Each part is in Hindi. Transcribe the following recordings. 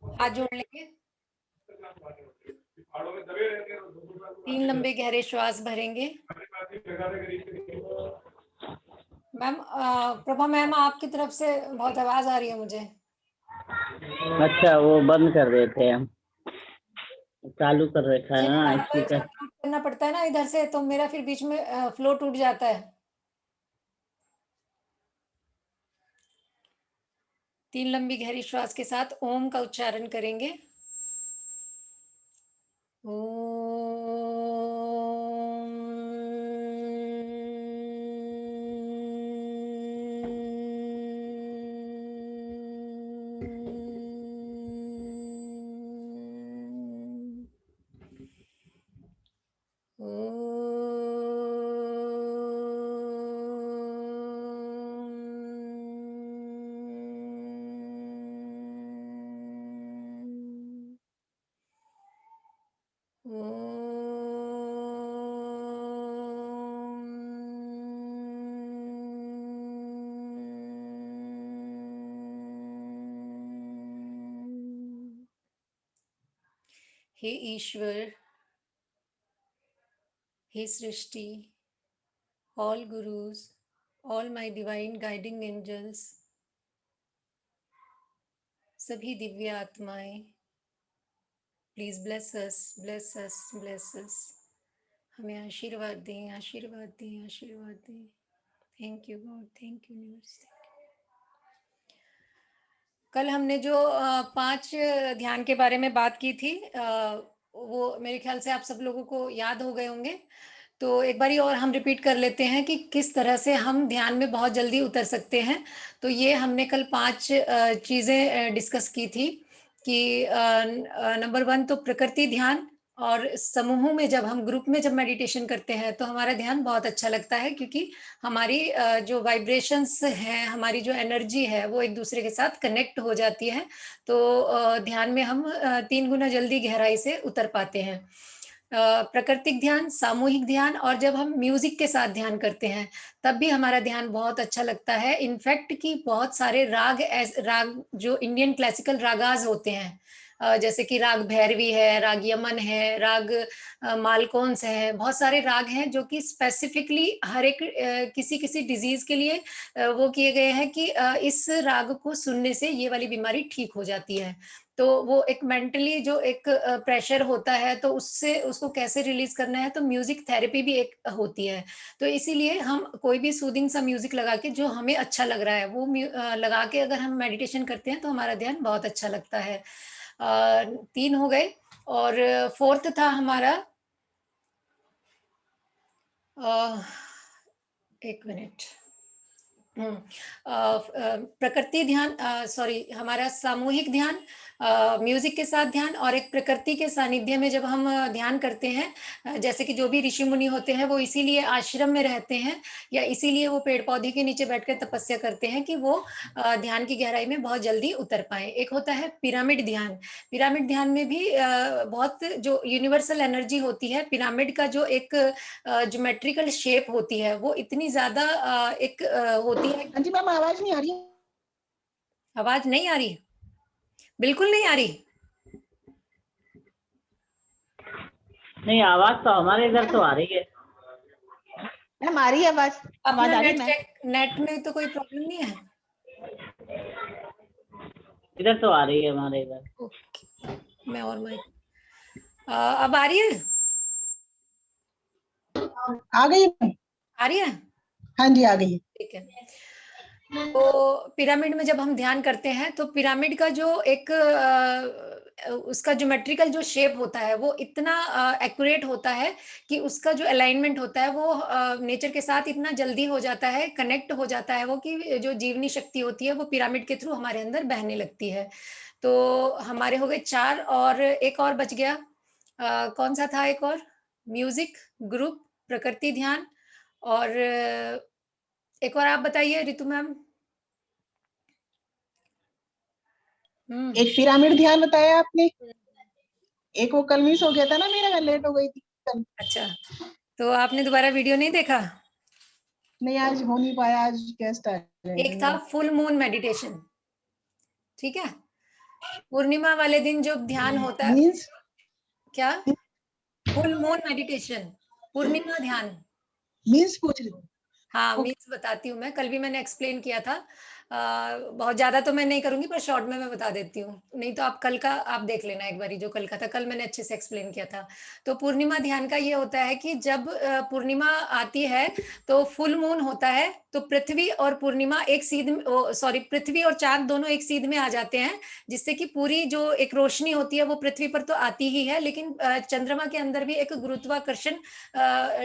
हाथ जोड़ लेंगे। 3 लंबे गहरे श्वास भरेंगे। मैम प्रभा मैम, आपकी तरफ से बहुत आवाज आ रही है मुझे। अच्छा, वो बंद कर रहे थे हम, चालू कर रखा है ना स्पीकर। करना पड़ता है ना इधर से, तो मेरा फिर बीच में फ्लो टूट जाता है। 3 लंबी गहरी श्वास के साथ ओम का उच्चारण करेंगे। हे ईश्वर, हे सृष्टि, all gurus, all my divine guiding angels, सभी दिव्य आत्माएं, please bless us, bless us, bless us. हमें आशीर्वाद दें, आशीर्वाद दें, आशीर्वाद दें। Thank you God, thank you universe. कल हमने जो 5 ध्यान के बारे में बात की थी, वो मेरे ख्याल से आप सब लोगों को याद हो गए होंगे। तो एक बारी और हम रिपीट कर लेते हैं कि किस तरह से हम ध्यान में बहुत जल्दी उतर सकते हैं। तो ये हमने कल 5 चीज़ें डिस्कस की थी कि नंबर 1 तो प्रकृति ध्यान, और समूह में जब हम ग्रुप में जब मेडिटेशन करते हैं तो हमारा ध्यान बहुत अच्छा लगता है, क्योंकि हमारी जो वाइब्रेशंस हैं, हमारी जो एनर्जी है वो एक दूसरे के साथ कनेक्ट हो जाती है। तो ध्यान में हम 3 गुना जल्दी गहराई से उतर पाते हैं। प्राकृतिक ध्यान, सामूहिक ध्यान, और जब हम म्यूजिक के साथ ध्यान करते हैं तब भी हमारा ध्यान बहुत अच्छा लगता है। इनफैक्ट कि बहुत सारे राग जो इंडियन क्लासिकल रागाज होते हैं, जैसे कि राग भैरवी है, राग यमन है, राग मालकोंस है, बहुत सारे राग हैं जो कि स्पेसिफिकली हर एक किसी किसी डिजीज के लिए वो किए गए हैं कि इस राग को सुनने से ये वाली बीमारी ठीक हो जाती है। तो वो एक मेंटली जो एक प्रेशर होता है, तो उससे उसको कैसे रिलीज करना है, तो म्यूजिक थेरेपी भी एक होती है। तो इसीलिए हम कोई भी सूदिंग सा म्यूजिक लगा के जो हमें अच्छा लग रहा है वो लगा के अगर हम मेडिटेशन करते हैं तो हमारा ध्यान बहुत अच्छा लगता है। 3 हो गए, और 4th था हमारा, एक मिनट, प्रकृति ध्यान, सॉरी, हमारा सामूहिक ध्यान, म्यूजिक के साथ ध्यान, और एक प्रकृति के सानिध्य में जब हम ध्यान करते हैं। जैसे कि जो भी ऋषि मुनि होते हैं वो इसीलिए आश्रम में रहते हैं, या इसीलिए वो पेड़ पौधे के नीचे बैठकर तपस्या करते हैं कि वो ध्यान की गहराई में बहुत जल्दी उतर पाए। एक होता है पिरामिड ध्यान। पिरामिड ध्यान में भी बहुत जो यूनिवर्सल एनर्जी होती है, पिरामिड का जो एक ज्योमेट्रिकल शेप होती है वो इतनी ज्यादा एक होती है। हाँ जी मैम, आवाज नहीं आ रही? आवाज नहीं आ रही? बिल्कुल नहीं आ रही? नहीं, आवाज तो हमारे इधर तो आ रही है मैम, आ रही है आवाज? आवाज अपना आ रही है नेट मैम? चेक, नेट में तो कोई प्रॉब्लम नहीं है? इधर तो आ रही है हमारे इधर। ओके, मैं और माइक, अब आ रही है? आ गई? आ रही है? हाँ जी, आ गई। ठीक है। तो पिरामिड में जब हम ध्यान करते हैं तो पिरामिड का जो एक उसका ज्योमेट्रिकल जो शेप होता है वो इतना एक्यूरेट होता है कि उसका जो अलाइनमेंट होता है वो नेचर के साथ इतना जल्दी हो जाता है, कनेक्ट हो जाता है वो, कि जो जीवनी शक्ति होती है वो पिरामिड के थ्रू हमारे अंदर बहने लगती है। तो हमारे हो गए 4, और एक और बच गया। कौन सा था एक और? म्यूजिक, ग्रुप, प्रकृति ध्यान, और एक और आप बताइए रितु मैम। एक पिरामिड ध्यान बताया आपने, एक वो कल मिस हो गया था ना मेरा, लेट हो गई थी। अच्छा, तो आपने दोबारा वीडियो नहीं देखा? नहीं, आज हो नहीं पाया, आज गेस्ट आ एक था फुल मून मेडिटेशन, ठीक है, पूर्णिमा वाले दिन जो ध्यान होता है, मीन्स क्या, फुल मून मेडिटेशन, पूर्णिमा ध्यान। मीन्स पूछ रही हूँ। हाँ, ओके। मीन्स बताती हूँ मैं, कल भी मैंने एक्सप्लेन किया था। बहुत ज़्यादा तो मैं नहीं करूँगी, पर शॉर्ट में मैं बता देती हूँ। नहीं तो आप कल का आप देख लेना एक बारी, जो कल का था, कल मैंने अच्छे से एक्सप्लेन किया था। तो पूर्णिमा ध्यान का ये होता है कि जब पूर्णिमा आती है, तो फुल मून होता है, तो पृथ्वी और पूर्णिमा एक सीध सॉरी, पृथ्वी और चाँद दोनों एक सीध में आ जाते हैं, जिससे कि पूरी जो एक रोशनी होती है वो पृथ्वी पर तो आती ही है, लेकिन चंद्रमा के अंदर भी एक गुरुत्वाकर्षण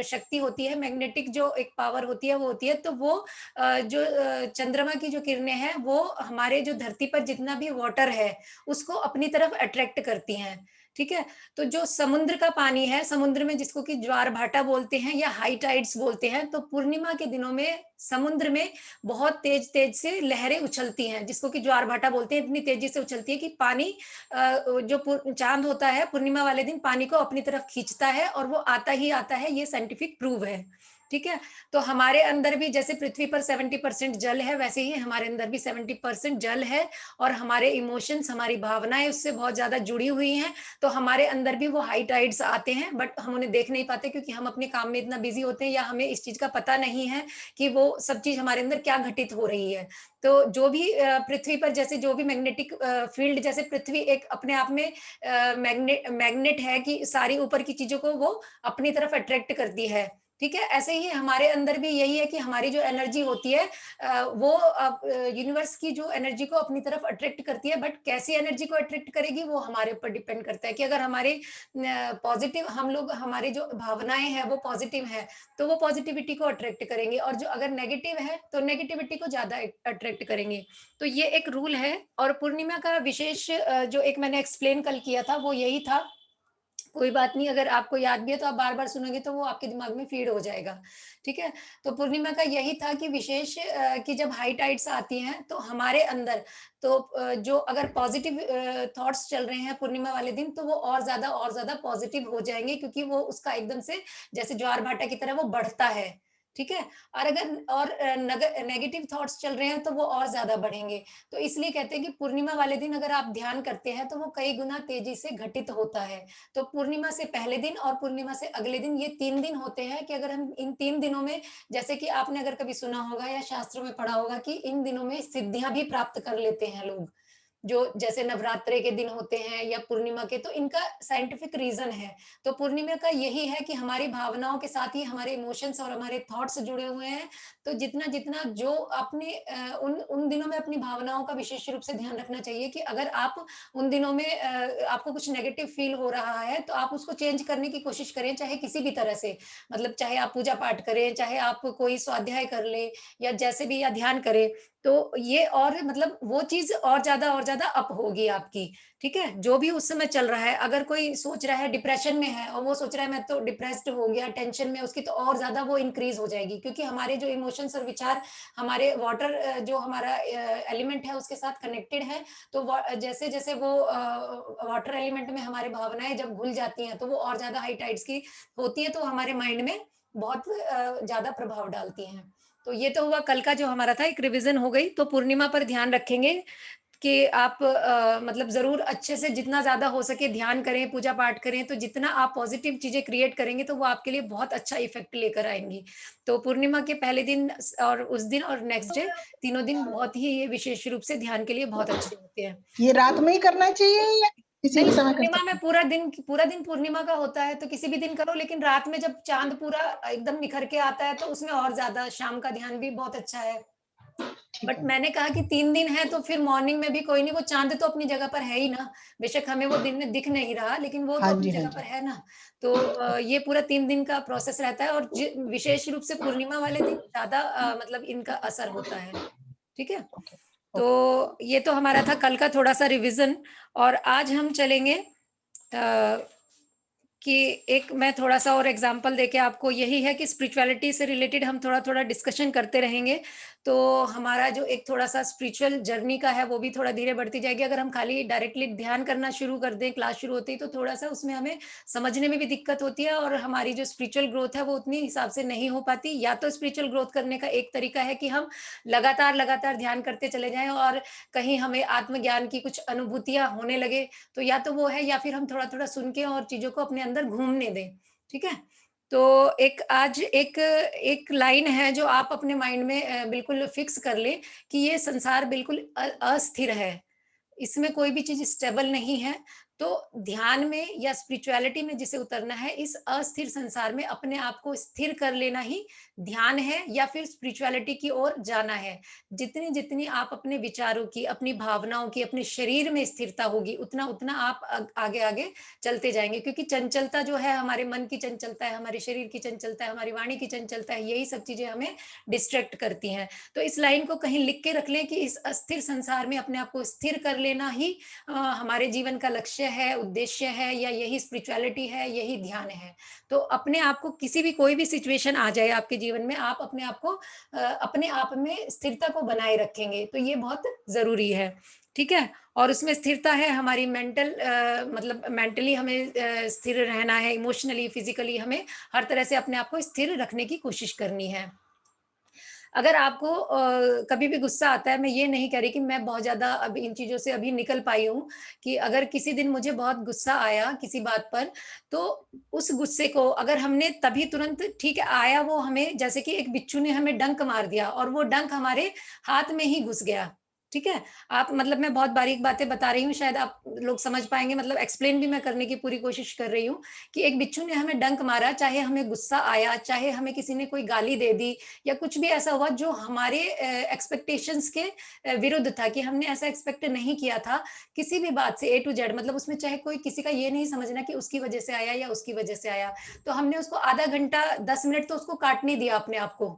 शक्ति होती है, मैग्नेटिक जो एक पावर होती है वो होती है। तो वो जो चंद्रमा की जो किरणें हैं वो हमारे जो धरती पर जितना भी वाटर है उसको अपनी तरफ अट्रैक्ट करती हैं, ठीक है। तो जो समुद्र का पानी है, समुद्र में जिसको कि ज्वार भाटा बोलते हैं या हाई टाइड्स बोलते हैं, तो पूर्णिमा के दिनों में समुद्र में बहुत तेज तेज से लहरें उछलती हैं, जिसको कि ज्वार भाटा बोलते हैं। इतनी तेजी से उछलती है कि पानी जो चांद होता है पूर्णिमा वाले दिन पानी को अपनी तरफ खींचता है, और वो आता ही आता है, ये साइंटिफिक प्रूव है, ठीक है। तो हमारे अंदर भी जैसे पृथ्वी पर 70% जल है, वैसे ही हमारे अंदर भी 70% जल है, और हमारे इमोशंस, हमारी भावनाएं उससे बहुत ज्यादा जुड़ी हुई हैं। तो हमारे अंदर भी वो हाई टाइड्स आते हैं, बट हम उन्हें देख नहीं पाते, क्योंकि हम अपने काम में इतना बिजी होते हैं, या हमें इस चीज का पता नहीं है कि वो सब चीज हमारे अंदर क्या घटित हो रही है। तो जो भी पृथ्वी पर जैसे जो भी मैग्नेटिक फील्ड, जैसे पृथ्वी एक अपने आप में मैग्नेट है कि सारी ऊपर की चीजों को वो अपनी तरफ अट्रैक्ट करती है, ठीक है। ऐसे ही हमारे अंदर भी यही है कि हमारी जो एनर्जी होती है वो यूनिवर्स की जो एनर्जी को अपनी तरफ अट्रैक्ट करती है, बट कैसी एनर्जी को अट्रैक्ट करेगी वो हमारे ऊपर डिपेंड करता है। कि अगर हमारे पॉजिटिव, हम लोग, हमारी जो भावनाएं हैं वो पॉजिटिव है, तो वो पॉजिटिविटी को अट्रैक्ट करेंगे, और जो अगर नेगेटिव है तो नेगेटिविटी को ज्यादा अट्रैक्ट करेंगे। तो ये एक रूल है। और पूर्णिमा का विशेष जो एक मैंने एक्सप्लेन कल किया था वो यही था। कोई बात नहीं, अगर आपको याद भी है तो आप बार बार सुनोगे तो वो आपके दिमाग में फीड हो जाएगा, ठीक है। तो पूर्णिमा का यही था कि विशेष कि जब हाई टाइड्स आती हैं तो हमारे अंदर, तो जो अगर पॉजिटिव थॉट्स चल रहे हैं पूर्णिमा वाले दिन, तो वो और ज्यादा पॉजिटिव हो जाएंगे, क्योंकि वो उसका एकदम से जैसे ज्वार भाटा की तरह वो बढ़ता है, ठीक है। और अगर और नेगेटिव थॉट्स चल रहे हैं तो वो और ज्यादा बढ़ेंगे। तो इसलिए कहते हैं कि पूर्णिमा वाले दिन अगर आप ध्यान करते हैं तो वो कई गुना तेजी से घटित होता है। तो पूर्णिमा से पहले दिन और पूर्णिमा से अगले दिन, ये 3 दिन होते हैं कि अगर हम इन 3 दिनों में, जैसे कि आपने अगर कभी सुना होगा या शास्त्रों में पढ़ा होगा कि इन दिनों में सिद्धियां भी प्राप्त कर लेते हैं लोग, जो जैसे नवरात्रे के दिन होते हैं या पूर्णिमा के, तो इनका साइंटिफिक रीजन है। तो पूर्णिमा का यही है कि हमारी भावनाओं के साथ ही हमारे इमोशंस और हमारे थॉट्स जुड़े हुए हैं। तो जितना जितना जो अपने उन उन दिनों में अपनी भावनाओं का विशेष रूप से ध्यान रखना चाहिए कि अगर आप उन दिनों में आपको कुछ नेगेटिव फील हो रहा है तो आप उसको चेंज करने की कोशिश करें, चाहे किसी भी तरह से, मतलब चाहे आप पूजा पाठ करें, चाहे आप कोई स्वाध्याय कर ले, या जैसे भी, या ध्यान करें। तो ये और मतलब वो चीज और ज्यादा अप होगी आपकी, ठीक है। जो भी उस समय चल रहा है, अगर कोई सोच रहा है डिप्रेशन में है और वो सोच रहा है मैं तो डिप्रेस्ड हो गया, टेंशन में उसकी, तो और ज्यादा वो इंक्रीज हो जाएगी, क्योंकि हमारे जो इमोशंस और विचार हमारे वाटर जो हमारा एलिमेंट है उसके साथ कनेक्टेड है। तो जैसे जैसे वो वाटर एलिमेंट में हमारे भावनाएं जब घुल जाती हैं तो वो और ज्यादा हाई टाइड्स की होती है, तो हमारे माइंड में बहुत ज्यादा प्रभाव डालती हैं। तो ये तो हुआ कल का जो हमारा था, एक रिवीजन हो गई। तो पूर्णिमा पर ध्यान रखेंगे कि आप मतलब जरूर अच्छे से जितना ज्यादा हो सके ध्यान करें, पूजा पाठ करें। तो जितना आप पॉजिटिव चीजें क्रिएट करेंगे तो वो आपके लिए बहुत अच्छा इफेक्ट लेकर आएंगी। तो पूर्णिमा के पहले दिन और उस दिन और नेक्स्ट डे, तीनों दिन बहुत ही ये विशेष रूप से ध्यान के लिए बहुत अच्छे होते हैं। ये रात में ही करना चाहिए या किसी नहीं, भी समय कर पूर्णिमा सकते में हैं? पूरा दिन पूर्णिमा का होता है, तो किसी भी दिन करो, लेकिन रात में जब चांद पूरा एकदम निखर के आता है तो उसमें और ज्यादा, शाम का ध्यान भी बहुत अच्छा है। ठीक बट है। मैंने कहा कि 3 दिन है तो फिर मॉर्निंग में भी कोई नहीं, वो चांद तो अपनी जगह पर है ही ना। बेशक हमें वो दिन में दिख नहीं रहा, लेकिन वो हाँ तो अपनी जी, हाँ जगह पर जी। है ना। तो ये पूरा 3 दिन का प्रोसेस रहता है, और विशेष रूप से पूर्णिमा वाले दिन ज्यादा मतलब इनका असर होता है, ठीक है। ओके। तो ये तो हमारा था कल का थोड़ा सा रिवीजन। और आज हम चलेंगे कि एक मैं थोड़ा सा और एग्जांपल देके आपको, यही है कि स्पिरिचुअलिटी से रिलेटेड हम थोड़ा थोड़ा डिस्कशन करते रहेंगे। तो हमारा जो एक थोड़ा-सा स्पिरिचुअल जर्नी का है वो भी थोड़ा धीरे बढ़ती जाएगी। अगर हम खाली डायरेक्टली ध्यान करना शुरू कर दें क्लास शुरू होते ही, तो थोड़ा-सा उसमें हमें समझने में भी दिक्कत होती है और हमारी जो स्पिरिचुअल ग्रोथ है वो उतनी हिसाब से नहीं हो पाती। या तो स्पिरिचुअल ग्रोथ करने का एक तरीका है कि हम लगातार ध्यान करते चले जाएँ और कहीं हमें आत्मज्ञान की कुछ अनुभूतियाँ होने लगे, तो या तो वो है या फिर हम थोड़ा-थोड़ा सुन के और चीज़ों को अपने अंदर घूमने दें, ठीक है? तो एक लाइन है जो आप अपने माइंड में बिल्कुल फिक्स कर लें कि ये संसार बिल्कुल अस्थिर है। इसमें कोई भी चीज़ स्टेबल नहीं है। तो ध्यान में या स्पिरिचुअलिटी में जिसे उतरना है, इस अस्थिर संसार में अपने आप को स्थिर कर लेना ही ध्यान है या फिर स्पिरिचुअलिटी की ओर जाना है। जितनी-जितनी आप अपने विचारों की, अपनी भावनाओं की, अपने शरीर में स्थिरता होगी, उतना-उतना आप आगे-आगे चलते जाएँगे, क्योंकि चंचलता जो है, हमारे मन की चंचलता है, हमारे शरीर की चंचलता है, हमारी वाणी की चंचलता है, यही सब चीज़ें हमें डिस्ट्रैक्ट करती हैं। तो इस लाइन को कहीं लिख के रख लें कि इस अस्थिर संसार में अपने आप को स्थिर कर लेना ही हमारे जीवन का लक्ष्य है, उद्देश्य है, या यही स्पिरिचुअलिटी है, यही ध्यान है। तो अपने आप को किसी भी कोई भी सिचुएशन आ जाए आपके जीवन में, आप अपने आप को अपने आप में स्थिरता को बनाए रखेंगे, तो ये बहुत ज़रूरी है, ठीक है? और उसमें स्थिरता है हमारी मतलब मेंटली हमें स्थिर रहना है, इमोशनली, फिज़िकली हमें हर तरह से अपने आप को स्थिर रखने की कोशिश करनी है। अगर आपको कभी भी गुस्सा आता है, मैं ये नहीं कह रही कि मैं बहुत ज़्यादा अब इन चीज़ों से अभी निकल पाई हूँ, कि अगर किसी दिन मुझे बहुत गुस्सा आया किसी बात पर, तो उस गुस्से को अगर हमने तभी तुरंत, ठीक है, आया वो हमें, जैसे कि एक बिच्छू ने हमें डंक मार दिया और वो डंक हमारे हाथ में ही घुस गया, ठीक है? आप मतलब मैं बहुत बारीक बातें बता रही हूँ, शायद आप लोग समझ पाएँगे, मतलब एक्सप्लेन भी मैं करने की पूरी कोशिश कर रही हूँ कि एक बिच्छू ने हमें डंक मारा, चाहे हमें गुस्सा आया, चाहे हमें किसी ने कोई गाली दे दी, या कुछ भी ऐसा हुआ जो हमारे एक्सपेक्टेशंस के विरुद्ध था, कि हमने ऐसा एक्सपेक्ट नहीं किया था किसी भी बात से, ए टू जेड, मतलब उसमें चाहे कोई किसी का ये नहीं समझना कि उसकी वजह से आया या उसकी वजह से आया। तो हमने उसको आधा घंटा 10 मिनट तो उसको काटने दिया अपने आप को,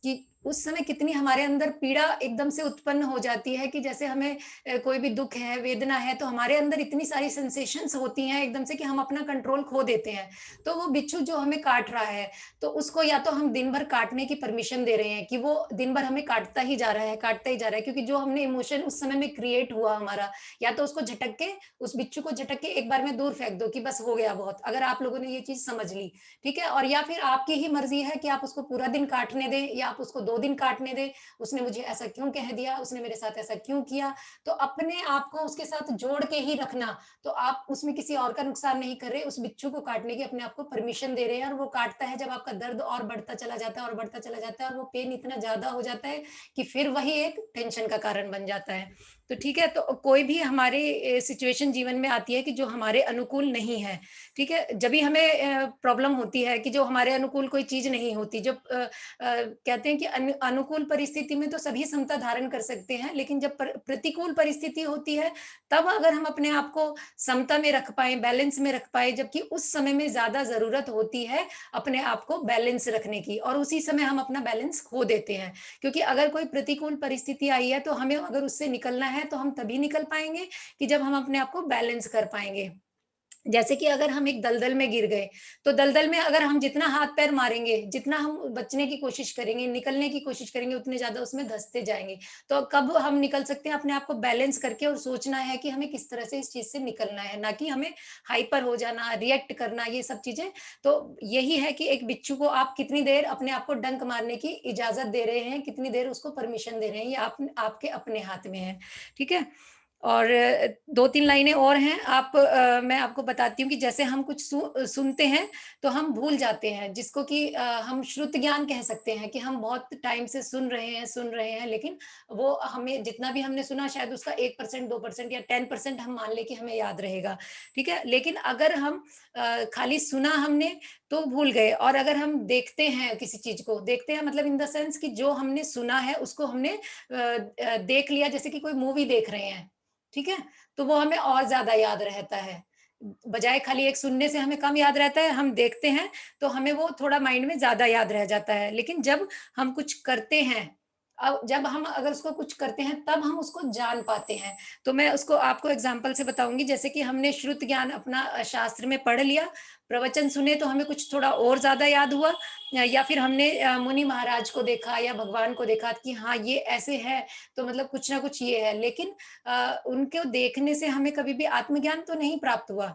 कि उस समय कितनी हमारे अंदर पीड़ा एकदम से उत्पन्न हो जाती है, कि जैसे हमें कोई भी दुख है, वेदना है, तो हमारे अंदर इतनी सारी सेंसेशंस होती हैं एकदम से कि हम अपना कंट्रोल खो देते हैं। तो वो बिच्छू जो हमें काट रहा है, तो उसको या तो हम दिन भर काटने की परमिशन दे रहे हैं कि वो दिन भर हमें काटता ही जा रहा है, काटता ही जा रहा है, क्योंकि जो हमने इमोशन उस समय में क्रिएट हुआ हमारा, या तो उसको झटक के, उस बिच्छू को झटक के एक बार में दूर फेंक दो कि बस हो गया बहुत, अगर आप लोगों ने ये चीज़ समझ ली, ठीक है? और या फिर आपकी ही मर्ज़ी है कि आप उसको पूरा दिन काटने दें या आप उसको 2 दिन काटने दें, उसने मुझे ऐसा क्यों कह दिया, उसने मेरे साथ ऐसा क्यों किया? तो अपने आप को उसके साथ जोड़ के ही रखना, तो आप उसमें किसी और का नुकसान नहीं कर रहे, उस बिच्छू को काटने की अपने आप को परमिशन दे रहे हैं, और वो काटता है जब आपका दर्द और बढ़ता चला जाता है और बढ़ता चला जाता है, और वो पेन इतना ज़्यादा हो जाता है कि फिर वही एक टेंशन का कारण बन जाता है। तो ठीक है, तो कोई भी हमारी सिचुएशन जीवन में आती है कि जो हमारे अनुकूल नहीं है, ठीक है? जभी हमें प्रॉब्लम होती है कि जो हमारे अनुकूल कोई चीज़ नहीं होती, जब कहते हैं कि अनुकूल परिस्थिति में तो सभी समता धारण कर सकते हैं, लेकिन जब प्रतिकूल परिस्थिति होती है, तब अगर हम अपने आप को समता में रख पाएँ, बैलेंस में रख पाएँ, जबकि उस समय में ज़्यादा ज़रूरत होती है अपने आप को बैलेंस रखने की, और उसी समय हम अपना बैलेंस खो देते हैं। क्योंकि अगर कोई प्रतिकूल परिस्थिति आई है, तो हमें अगर उससे निकलना है, तो हम तभी निकल पाएँगे कि जब हम अपने आप को बैलेंस कर पाएँगे। जैसे कि अगर हम एक दलदल में गिर गए, तो दलदल में अगर हम जितना हाथ-पैर मारेंगे, जितना हम बचने की कोशिश करेंगे, निकलने की कोशिश करेंगे, उतने ज़्यादा उसमें धँसते जाएँगे। तो कब हम निकल सकते हैं? अपने आप को बैलेंस करके, और सोचना है कि हमें किस तरह से इस चीज़ से निकलना है, ना कि हमें हाइपर हो जाना, रिएक्ट करना, ये सब चीज़ें। तो यही है कि एक बिच्छू को आप कितनी देर अपने आप को डंक मारने की इजाज़त दे रहे हैं, कितनी देर उसको परमिशन दे रहे हैं, ये आपके अपने हाथ में है। ठीक है? और 2-3 लाइनें और हैं, मैं आपको बताती हूँ कि जैसे हम कुछ सुनते हैं, तो हम भूल जाते हैं, जिसको कि हम श्रुत ज्ञान कह सकते हैं, कि हम बहुत टाइम से सुन रहे हैं, लेकिन वो हमें जितना भी हमने सुना, शायद उसका 1%, 2% या 10% हम मान लें कि हमें याद रहेगा, ठीक है? लेकिन अगर हम खाली सुना हमने, तो भूल गए, और अगर हम देखते हैं किसी चीज़ को, देखते हैं मतलब इन द सेंस कि जो हमने सुना है, उसको हमने देख लिया, जैसे कि कोई मूवी देख रहे हैं, ठीक है? तो वो हमें और ज़्यादा याद रहता है। बजाए खाली एक सुनने से हमें कम याद रहता है, हम देखते हैं, तो हमें वो थोड़ा माइंड में ज़्यादा याद रह जाता है। लेकिन जब हम कुछ करते हैं, अब जब हम अगर उसको कुछ करते हैं तब हम उसको जान पाते हैं। तो मैं उसको आपको एग्जांपल से बताऊँगी, जैसे कि हमने श्रुत ज्ञान अपना शास्त्र में पढ़ लिया, प्रवचन सुने तो हमें कुछ थोड़ा और ज़्यादा याद हुआ, या फिर हमने मुनि महाराज को देखा या भगवान को देखा कि हाँ, ये ऐसे है, तो मतलब कुछ ना कुछ ये है। लेकिन उनको देखने से हमें कभी भी आत्मज्ञान तो नहीं प्राप्त हुआ,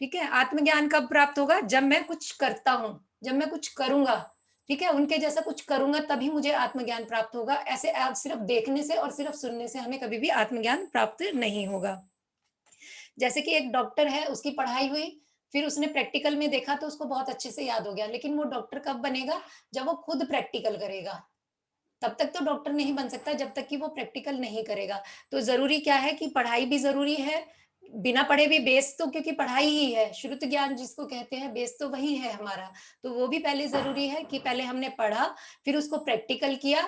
ठीक है? आत्मज्ञान कब प्राप्त होगा? जब मैं कुछ करता हूँ, जब मैं कुछ करूँगा, ठीक है? उनके जैसा कुछ करूँगा तभी मुझे आत्मज्ञान प्राप्त होगा। ऐसे आप सिर्फ़ देखने से और सिर्फ़ सुनने से हमें कभी भी आत्मज्ञान प्राप्त नहीं होगा। जैसे कि एक डॉक्टर है, उसकी पढ़ाई हुई, फिर उसने प्रैक्टिकल में देखा तो उसको बहुत अच्छे से याद हो गया, लेकिन वो डॉक्टर कब बनेगा? जब वो खुद प्रैक्टिकल करेगा। तब तक तो डॉक्टर नहीं बन सकता जब तक कि वो प्रैक्टिकल नहीं करेगा। तो ज़रूरी क्या है कि पढ़ाई भी ज़रूरी है, बिना पढ़े भी बेस तो क्योंकि पढ़ाई ही है, श्रुत ज्ञान जिसको कहते हैं बेस तो वही है हमारा। तो वो भी पहले ज़रूरी है कि पहले हमने पढ़ा, फिर उसको प्रैक्टिकल किया,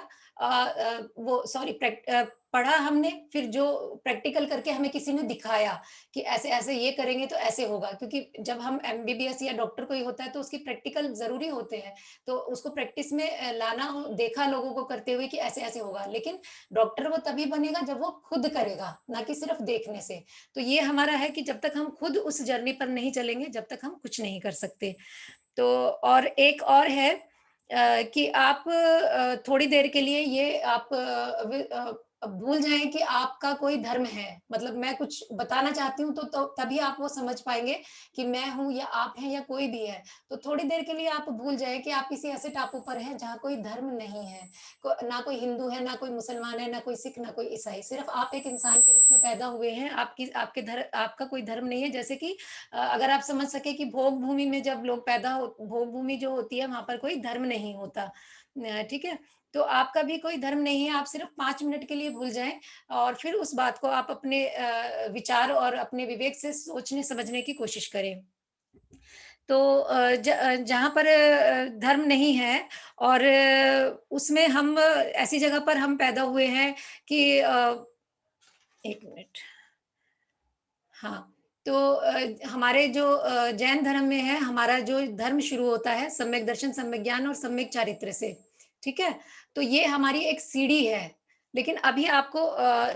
पढ़ा हमने, फिर जो प्रैक्टिकल करके हमें किसी ने दिखाया कि ऐसे-ऐसे ये करेंगे तो ऐसे होगा। क्योंकि जब हम एमबीबीएस या डॉक्टर कोई होता है तो उसकी प्रैक्टिकल ज़रूरी होते हैं। तो उसको प्रैक्टिस में लाना हो, देखा लोगों को करते हुए कि ऐसे-ऐसे होगा। लेकिन डॉक्टर वो तभी बनेगा जब वो खुद करेगा, ना कि सिर्फ़ देखने से। तो ये हमारा है कि जब तक हम खुद उस जर्नी पर नहीं चलेंगे, जब तक हम कुछ नहीं कर सकते। तो और एक और है कि आप थोड़ी देर के लिए ये आप भूल जाएँ कि आपका कोई धर्म है। मतलब मैं कुछ बताना चाहती हूँ तो तभी आप वो समझ पाएँगे कि मैं हूँ या आप हैं या कोई भी है। तो थोड़ी देर के लिए आप भूल जाएँ कि आप किसी ऐसे टापू पर हैं जहाँ कोई धर्म नहीं है। ना कोई हिंदू है, ना कोई मुसलमान है, ना कोई सिख, ना कोई ईसाई। सिर्फ़ आप एक इंसान के रूप में पैदा हुए हैं। आपका कोई धर्म नहीं है। जैसे कि अगर आप समझ सके कि भोग भूमि में जब लोग पैदा हो, भोग भूमि जो होती है वहाँ पर कोई धर्म नहीं होता। ठीक है? तो आपका भी कोई धर्म नहीं है, आप सिर्फ़ 5 मिनट के लिए भूल जाएँ और फिर उस बात को आप अपने विचार और अपने विवेक से सोचने समझने की कोशिश करें। तो जहाँ पर धर्म नहीं है और उसमें हम ऐसी जगह पर हम पैदा हुए हैं कि 1 मिनट। हाँ, तो हमारे जो जैन धर्म में है, हमारा जो धर्म शुरू होता है सम्यक दर्शन, सम्यक ज्ञान और सम्यक चारित्र्य से, ठीक है? तो ये हमारी एक सीढ़ी है, लेकिन अभी आपको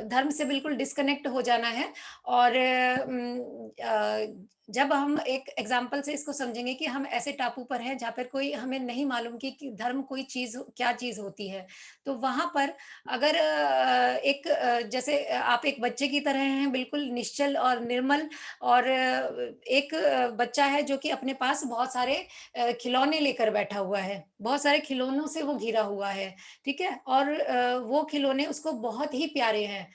धर्म से बिल्कुल डिस्कनेक्ट हो जाना है और जब हम एक एग्ज़ाम्पल से इसको समझेंगे कि हम ऐसे टापू पर हैं, जहाँ पर कोई हमें नहीं मालूम कि धर्म कोई चीज़ क्या चीज़ होती है। तो वहाँ पर अगर जैसे आप एक बच्चे की तरह हैं, बिल्कुल निश्चल और निर्मल और एक बच्चा है जो कि अपने पास बहुत सारे खिलौने लेकर बैठा हुआ है। बहुत सारे खिलौनों से वो घिरा हुआ है, ठीक है? और वो खिलौने उसको बहुत ही प्यारे हैं।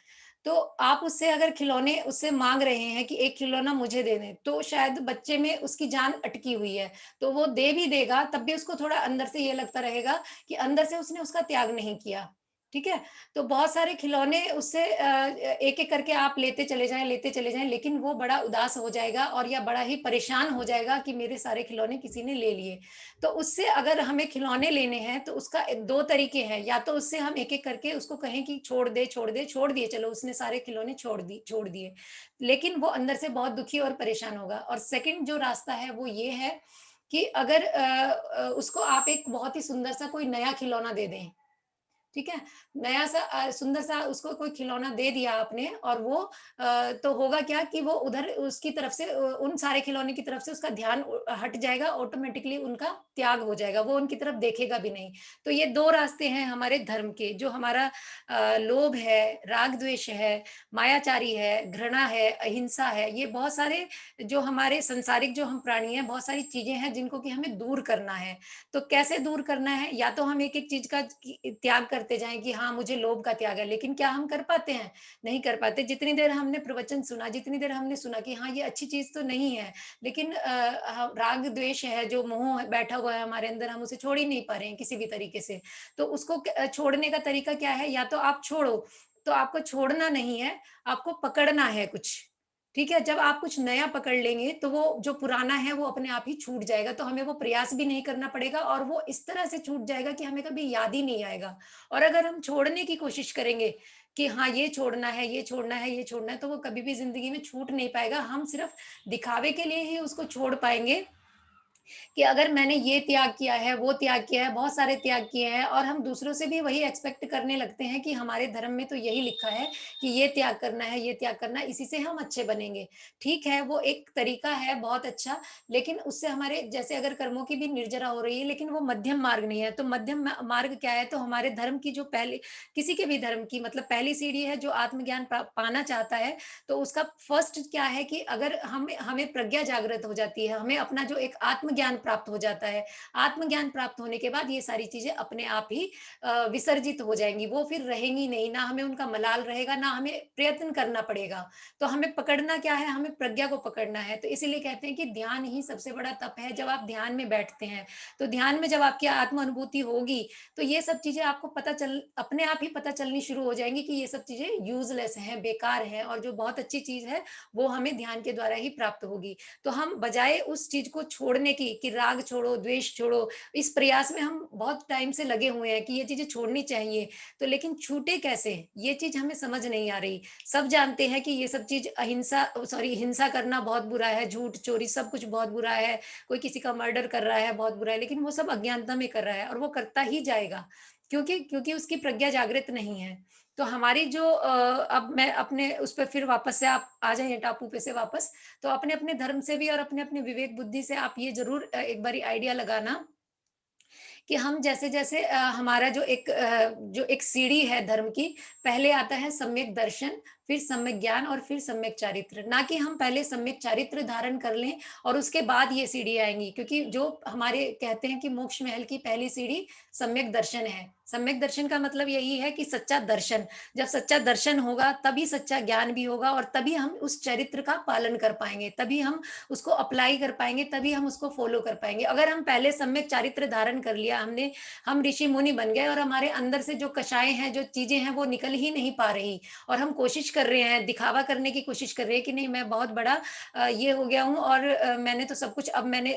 तो आप उससे अगर खिलौने उससे माँग रहे हैं कि एक खिलौना मुझे दे दें, तो शायद बच्चे में उसकी जान अटकी हुई है। तो वो दे भी देगा, तब भी उसको थोड़ा अंदर से ये लगता रहेगा कि अंदर से उसने उसका त्याग नहीं किया, ठीक है? तो बहुत सारे खिलौने उससे एक-एक करके आप लेते चले जाएँ, लेकिन वो बड़ा उदास हो जाएगा और या बड़ा ही परेशान हो जाएगा कि मेरे सारे खिलौने किसी ने ले लिए। तो उससे अगर हमें खिलौने लेने हैं, तो उसका 2 तरीके हैं, या तो उससे हम एक-एक करके उसको कहें कि छोड़ दे, छोड़ दे, छोड़ दिए, चलो उसने सारे खिलौने छोड़ दिए। लेकिन वो अंदर से बहुत दुखी और परेशान होगा और सेकंड जो रास्ता है, वो ये है कि अगर उसको आप एक बहुत ही सुंदर सा कोई नया खिलौना दे दें, ठीक है? नया सा सुंदर सा उसको कोई खिलौना दे दिया आपने और वो तो होगा क्या कि वो उधर उसकी तरफ से उन सारे खिलौने की तरफ से उसका ध्यान हट जाएगा, ऑटोमैटिकली उनका त्याग हो जाएगा, वो उनकी तरफ देखेगा भी नहीं। तो ये 2 रास्ते हैं हमारे धर्म के, जो हमारा लोभ है, राग-द्वेष है, मायाचारी है, घृणा है, अहिंसा है, ये बहुत सारे जो हमारे सांसारिक जो हम प्राणी हैं, बहुत सारी चीज़ें हैं जिनको कि हमें दूर करना है। तो कैसे दूर करना है? या तो हम एक-एक चीज़ का त्याग करते जाएँ कि हाँ, मुझे लोभ का त्याग है, लेकिन क्या हम कर पाते हैं? नहीं कर पाते। जितनी देर हमने प्रवचन सुना, जितनी देर हमने सुना कि हाँ, ये अच्छी चीज़ तो नहीं है, लेकिन राग द्वेष है, जो मोह बैठा हुआ है हमारे अंदर, हम उसे छोड़ ही नहीं पा रहे हैं किसी भी तरीके से। तो उसको छोड़ने का तरीका क्या है? या तो आप छोड़ो, तो आपको छोड़ना नहीं है, आपको पकड़ना है कुछ। ठीक है? जब आप कुछ नया पकड़ लेंगे, तो वो जो पुराना है, वो अपने आप ही छूट जाएगा, तो हमें वो प्रयास भी नहीं करना पड़ेगा और वो इस तरह से छूट जाएगा कि हमें कभी याद ही नहीं आएगा। और अगर हम छोड़ने की कोशिश करेंगे कि हाँ, ये छोड़ना है, ये छोड़ना है, ये छोड़ना है, तो वो कभी भी ज़िंदगी में छूट नहीं पाएगा। हम सिर्फ़ दिखावे के लिए ही उसको छोड़ पाएँगे कि अगर मैंने ये त्याग किया है, वो त्याग किया है, बहुत सारे त्याग किए हैं, और हम दूसरों से भी वही एक्सपेक्ट करने लगते हैं कि हमारे धर्म में तो यही लिखा है कि ये त्याग करना है, ये त्याग करना है, इसी से हम अच्छे बनेंगे। ठीक है, वो एक तरीका है बहुत अच्छा, लेकिन उससे हमारे जैसे अगर कर्मों की भी निर्जरा हो रही है, लेकिन वो मध्यम मार्ग नहीं है। तो मध्यम मार्ग क्या है? तो हमारे धर्म की जो पहले, किसी के भी धर्म की मतलब पहली सीढ़ी है, जो आत्मज्ञान पाना चाहता है, तो उसका फर्स्ट क्या है कि अगर हमें हमें प्रज्ञा जागृत हो जाती है, हमें अपना जो एक आत्मज्ञान प्राप्त हो जाता है। आत्मज्ञान प्राप्त होने के बाद ये सारी चीजें अपने आप ही विसर्जित हो जाएंगी, वो फिर रहेंगी नहीं, ना हमें उनका मलाल रहेगा, ना हमें प्रयत्न करना पड़ेगा। तो हमें पकड़ना क्या है? हमें प्रज्ञा को पकड़ना है। तो इसीलिए कहते हैं कि ध्यान ही सबसे बड़ा तप है। जब आप ध्यान में बैठते हैं, तो ध्यान में जब आपकी आत्म अनुभूति होगी, तो ये सब चीजें आपको अपने आप ही पता चलनी शुरू हो जाएंगी कि ये सब चीजें यूजलेस हैं, बेकार हैं, और जो बहुत अच्छी चीज है वो हमें ध्यान के द्वारा ही प्राप्त होगी। तो हम बजाय उस चीज को छोड़ने की कि राग छोड़ो, द्वेष छोड़ो, इस प्रयास में हम बहुत टाइम से लगे हुए हैं कि ये चीजें छोड़नी चाहिए, तो लेकिन छूटे कैसे, ये चीज हमें समझ नहीं आ रही। सब जानते हैं कि ये सब चीज हिंसा करना बहुत बुरा है, झूठ चोरी सब कुछ बहुत बुरा है, कोई किसी का मर्डर कर रहा है बहुत बुरा है, लेकिन वो सब अज्ञानता में कर रहा है, और वो करता ही जाएगा, क्योंकि क्योंकि उसकी प्रज्ञा जागृत नहीं है। तो हमारी जो अब मैं अपने उस पर फिर वापस से आप आ जाइए टापू पे से वापस, तो अपने अपने धर्म से भी और अपने अपने विवेक बुद्धि से आप ये जरूर एक बारी आइडिया लगाना कि हम जैसे जैसे हमारा जो एक सीढ़ी है धर्म की, पहले आता है सम्यक दर्शन, फिर सम्यक ज्ञान, और फिर सम्यक चारित्र। ना कि हम पहले सम्यक चारित्र धारण कर लें और उसके बाद ये सीढ़ी आएंगी, क्योंकि जो हमारे कहते हैं कि मोक्ष महल की पहली सीढ़ी सम्यक दर्शन है। सम्यक दर्शन का मतलब यही है कि सच्चा दर्शन। जब सच्चा दर्शन होगा तभी सच्चा ज्ञान भी होगा, और तभी हम उस चरित्र का पालन कर पाएंगे, तभी हम उसको अप्लाई कर पाएंगे, तभी हम उसको फॉलो कर पाएंगे। अगर हम पहले सम्यक चारित्र धारण कर लिया हमने, हम ऋषि मुनि बन गए, और हमारे अंदर से जो कषाय हैं, जो चीजें हैं, वो निकल ही नहीं पा रही, और हम कोशिश कर रहे हैं, दिखावा करने की कोशिश कर रहे हैं कि नहीं मैं बहुत बड़ा ये हो गया हूँ, और मैंने तो सब कुछ, अब मैंने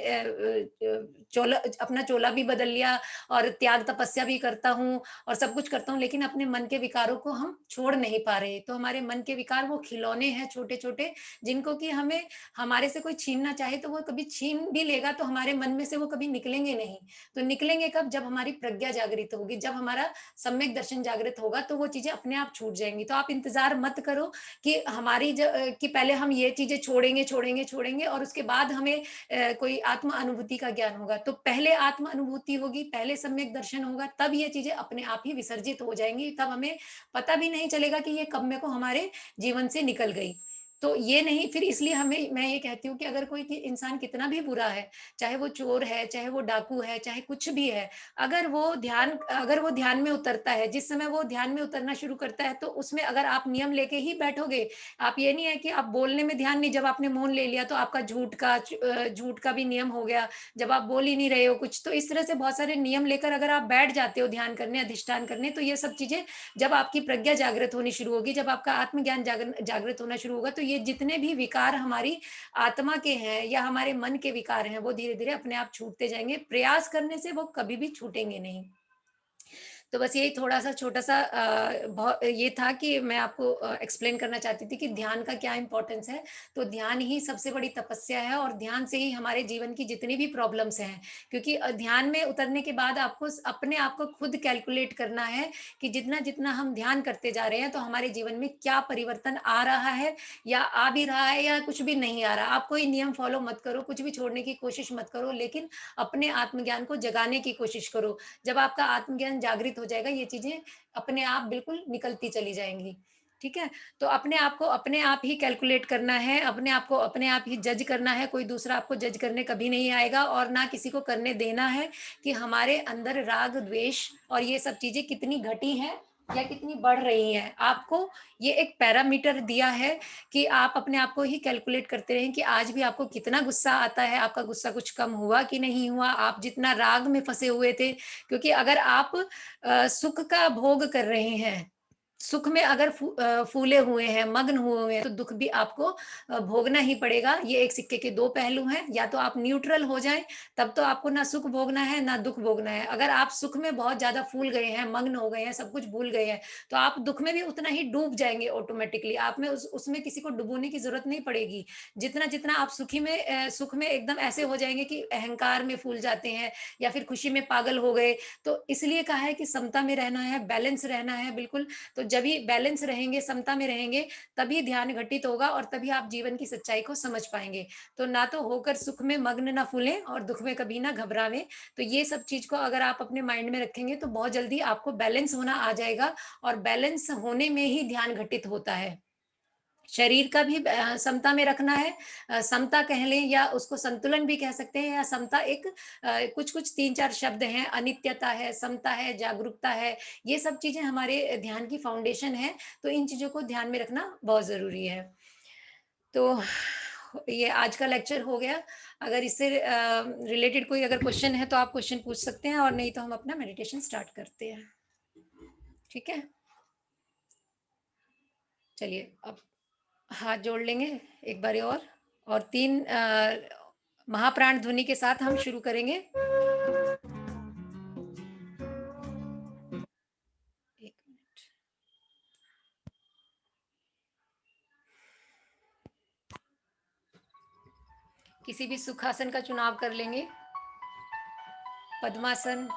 चोला, अपना चोला भी बदल लिया, और त्याग तपस्या भी करता हूँ, और सब कुछ करता हूँ, लेकिन अपने मन के विकारों को हम छोड़ नहीं पा रहे। तो हमारे मन के विकार वो खिलौने हैं छोटे छोटे, जिनको कि हमें, हमारे से कोई छीनना चाहे तो वो कभी छीन भी लेगा, तो हमारे मन में से वो कभी निकलेंगे नहीं। तो निकलेंगे कब? जब हमारी प्रज्ञा जागृत होगी, जब हमारा सम्यक दर्शन जागृत होगा, तो वो चीजें अपने आप छूट जाएंगी। तो आप इंतजार मत करो कि कि पहले हम ये चीजें छोड़ेंगे छोड़ेंगे छोड़ेंगे और उसके बाद हमें कोई आत्म अनुभूति का ज्ञान होगा। तो पहले आत्म अनुभूति होगी, पहले सम्यक दर्शन होगा, तब ये चीजें अपने आप ही विसर्जित हो जाएंगी, तब हमें पता भी नहीं चलेगा कि ये कब में को हमारे जीवन से निकल गई। तो ये नहीं, फिर इसलिए मैं ये कहती हूँ कि अगर कोई इंसान कितना भी बुरा है, चाहे वो चोर है, चाहे वो डाकू है, चाहे कुछ भी है, अगर वो ध्यान में उतरता है, जिस समय वो ध्यान में उतरना शुरू करता है, तो उसमें अगर आप नियम लेके ही बैठोगे, आप ये नहीं है कि आप बोलने में ध्यान नहीं, जब आपने मौन ले लिया तो आपका झूठ का भी नियम हो गया, जब आप बोल ही नहीं रहे हो कुछ। तो इस तरह से बहुत सारे नियम लेकर अगर आप बैठ जाते हो ध्यान करने, अधिष्ठान करने, तो ये सब चीजें जब आपकी प्रज्ञा जागृत होनी शुरू होगी, जब आपका आत्मज्ञान जागृत होना शुरू होगा, तो ये जितने भी विकार हमारी आत्मा के हैं या हमारे मन के विकार हैं, वो धीरे धीरे अपने आप छूटते जाएंगे। प्रयास करने से वो कभी भी छूटेंगे नहीं। तो बस यही थोड़ा सा छोटा सा ये था कि मैं आपको एक्सप्लेन करना चाहती थी कि ध्यान का क्या इंपॉर्टेंस है। तो ध्यान ही सबसे बड़ी तपस्या है, और ध्यान से ही हमारे जीवन की जितनी भी प्रॉब्लम्स हैं, क्योंकि ध्यान में उतरने के बाद आपको अपने आप को खुद कैलकुलेट करना है कि जितना जितना हम ध्यान करते जा रहे हैं, तो हमारे जीवन में क्या परिवर्तन आ रहा है, या आ भी रहा है, या कुछ भी नहीं आ रहा। आप कोई नियम फॉलो मत करो, कुछ भी छोड़ने की कोशिश मत करो, लेकिन अपने आत्मज्ञान को जगाने की कोशिश करो। जब आपका आत्मज्ञान जागृत हो जाएगा, ये चीजें अपने आप बिल्कुल निकलती चली जाएंगी। ठीक है, तो अपने आप को अपने आप ही कैलकुलेट करना है, अपने आप को अपने आप ही जज करना है। कोई दूसरा आपको जज करने कभी नहीं आएगा, और ना किसी को करने देना है कि हमारे अंदर राग द्वेष और ये सब चीजें कितनी घटी हैं या कितनी बढ़ रही हैं। आपको ये एक पैरामीटर दिया है कि आप अपने आप को ही कैलकुलेट करते रहें कि आज भी आपको कितना गुस्सा आता है, आपका गुस्सा कुछ कम हुआ कि नहीं हुआ, आप जितना राग में फंसे हुए थे। क्योंकि अगर आप सुख का भोग कर रहे हैं, सुख में अगर फूले हुए हैं, मग्न हुए हैं, तो दुख भी आपको भोगना ही पड़ेगा। ये एक सिक्के के 2 पहलू हैं। या तो आप न्यूट्रल हो जाएँ, तब तो आपको ना सुख भोगना है, ना दुख भोगना है। अगर आप सुख में बहुत ज़्यादा फूल गए हैं, मग्न हो गए हैं, सब कुछ भूल गए हैं, तो आप दुख में भी उतना ही डूब जाएँगे ऑटोमैटिकली। आप में उसमें किसी को डुबोने की ज़रूरत नहीं पड़ेगी। जितना-जितना आप सुख में एकदम ऐसे हो जाएँगे कि अहंकार में फूल जाते हैं या फिर खुशी में पागल हो गए। तो इसलिए कहा है कि समता में रहना है, बैलेंस रहना है बिल्कुल। तो जब भी बैलेंस रहेंगे, समता में रहेंगे, तभी ध्यान घटित होगा और तभी आप जीवन की सच्चाई को समझ पाएँगे। तो ना तो होकर सुख में मग्न ना फूलें और दुःख में कभी ना घबरावें। तो ये सब चीज़ को अगर आप अपने माइंड में रखेंगे तो बहुत जल्दी आपको बैलेंस होना आ जाएगा और बैलेंस होने में ही ध्यान घटित होता है। शरीर का भी समता में रखना है। समता कह लें या उसको संतुलन भी कह सकते हैं या समता एक कुछ-कुछ 3-4 शब्द हैं, अनित्यता है, समता है, जागरूकता है, ये सब चीज़ें हमारे ध्यान की फाउंडेशन है, तो इन चीज़ों को ध्यान में रखना बहुत ज़रूरी है। तो ये आज का लेक्चर हो गया। अगर इससे रिलेटेड कोई अगर क्वेश्चन है तो आप क्वेश्चन पूछ सकते हैं और नहीं तो हम अपना मेडिटेशन स्टार्ट करते हैं। ठीक है? चलिए अब हाथ जोड़ लेंगे एक बारी और 3 महाप्राण ध्वनि के साथ हम शुरू करेंगे। 1 मिनट। किसी भी सुखासन का चुनाव कर लेंगे। पद्मासन,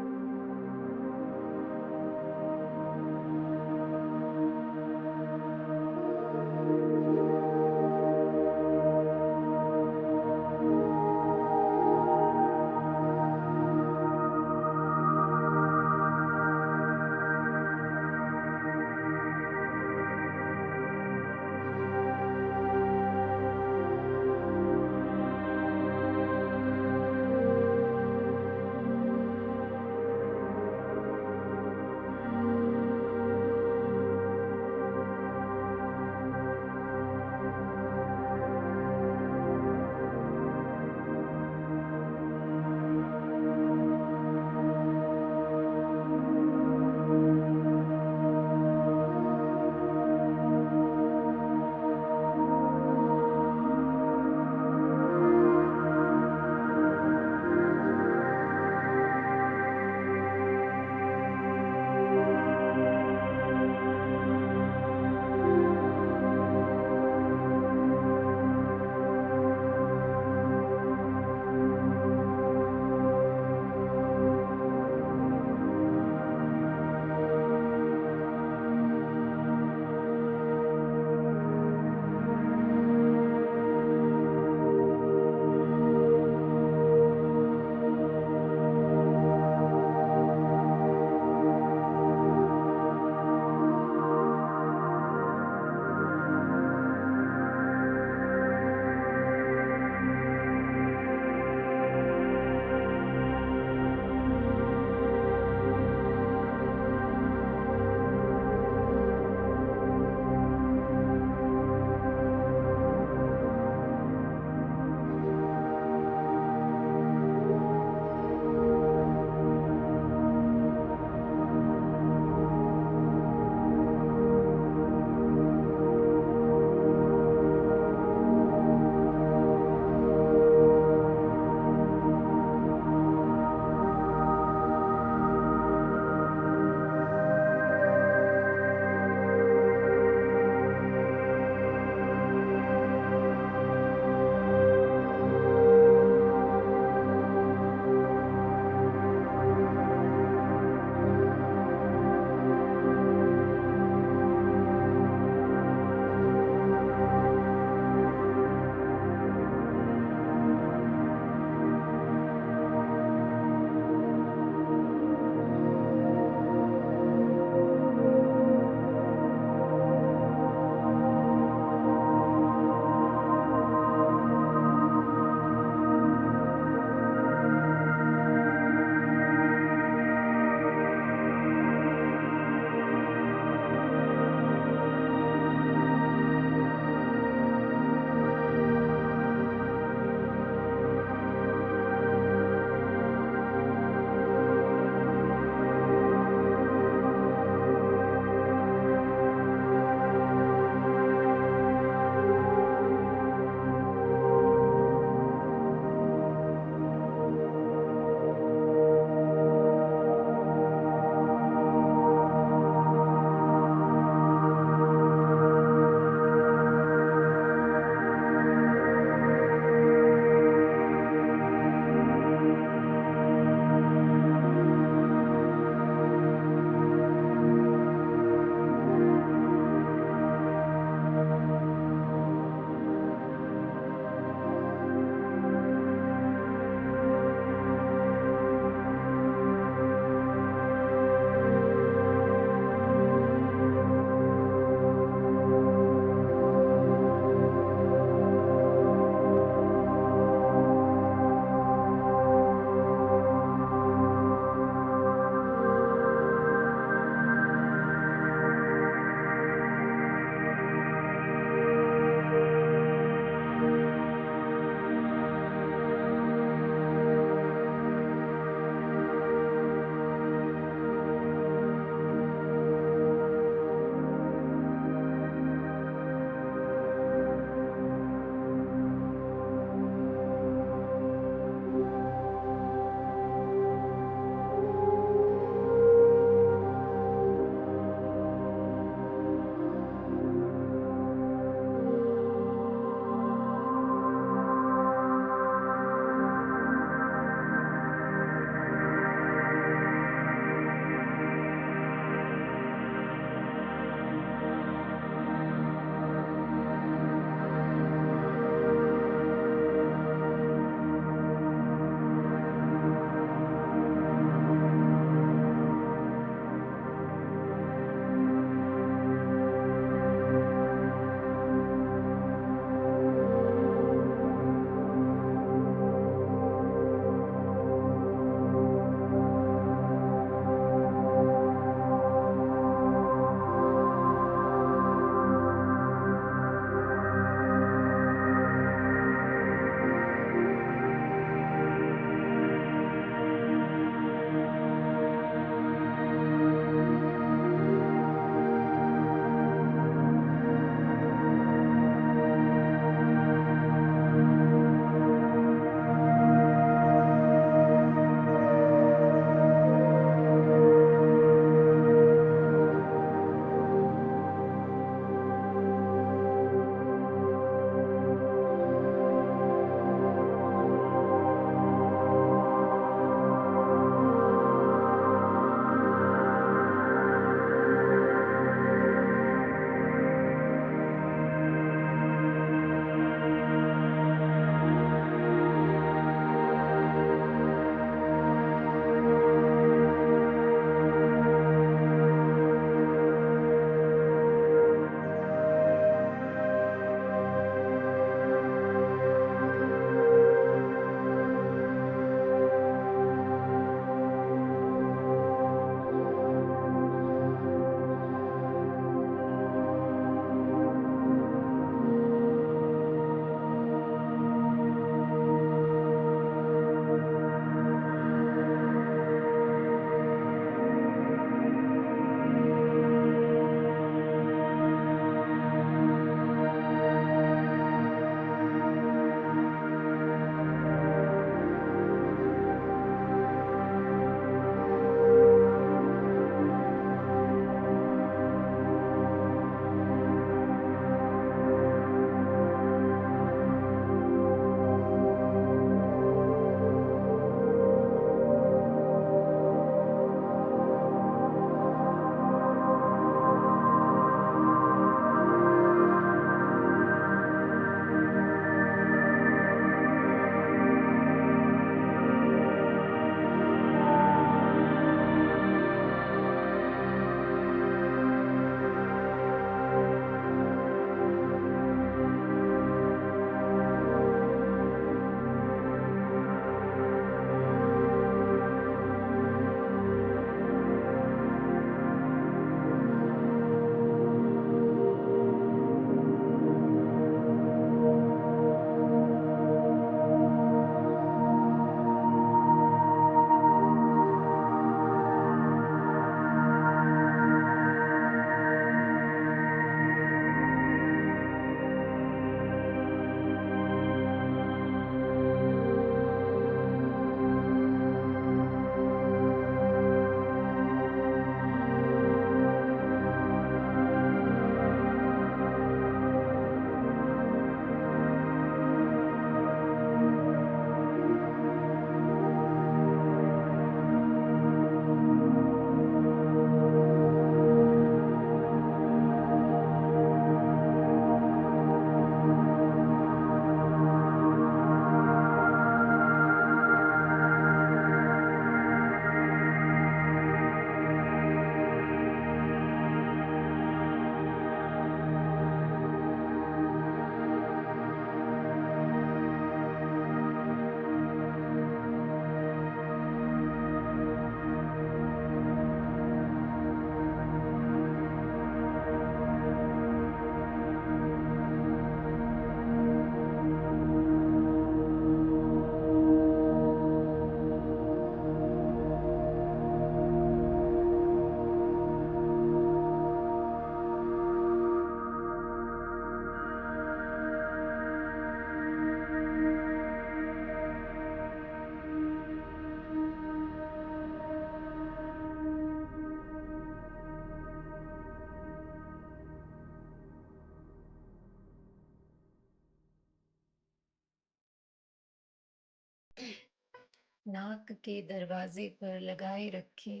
नाक के दरवाजे पर लगाए रखे,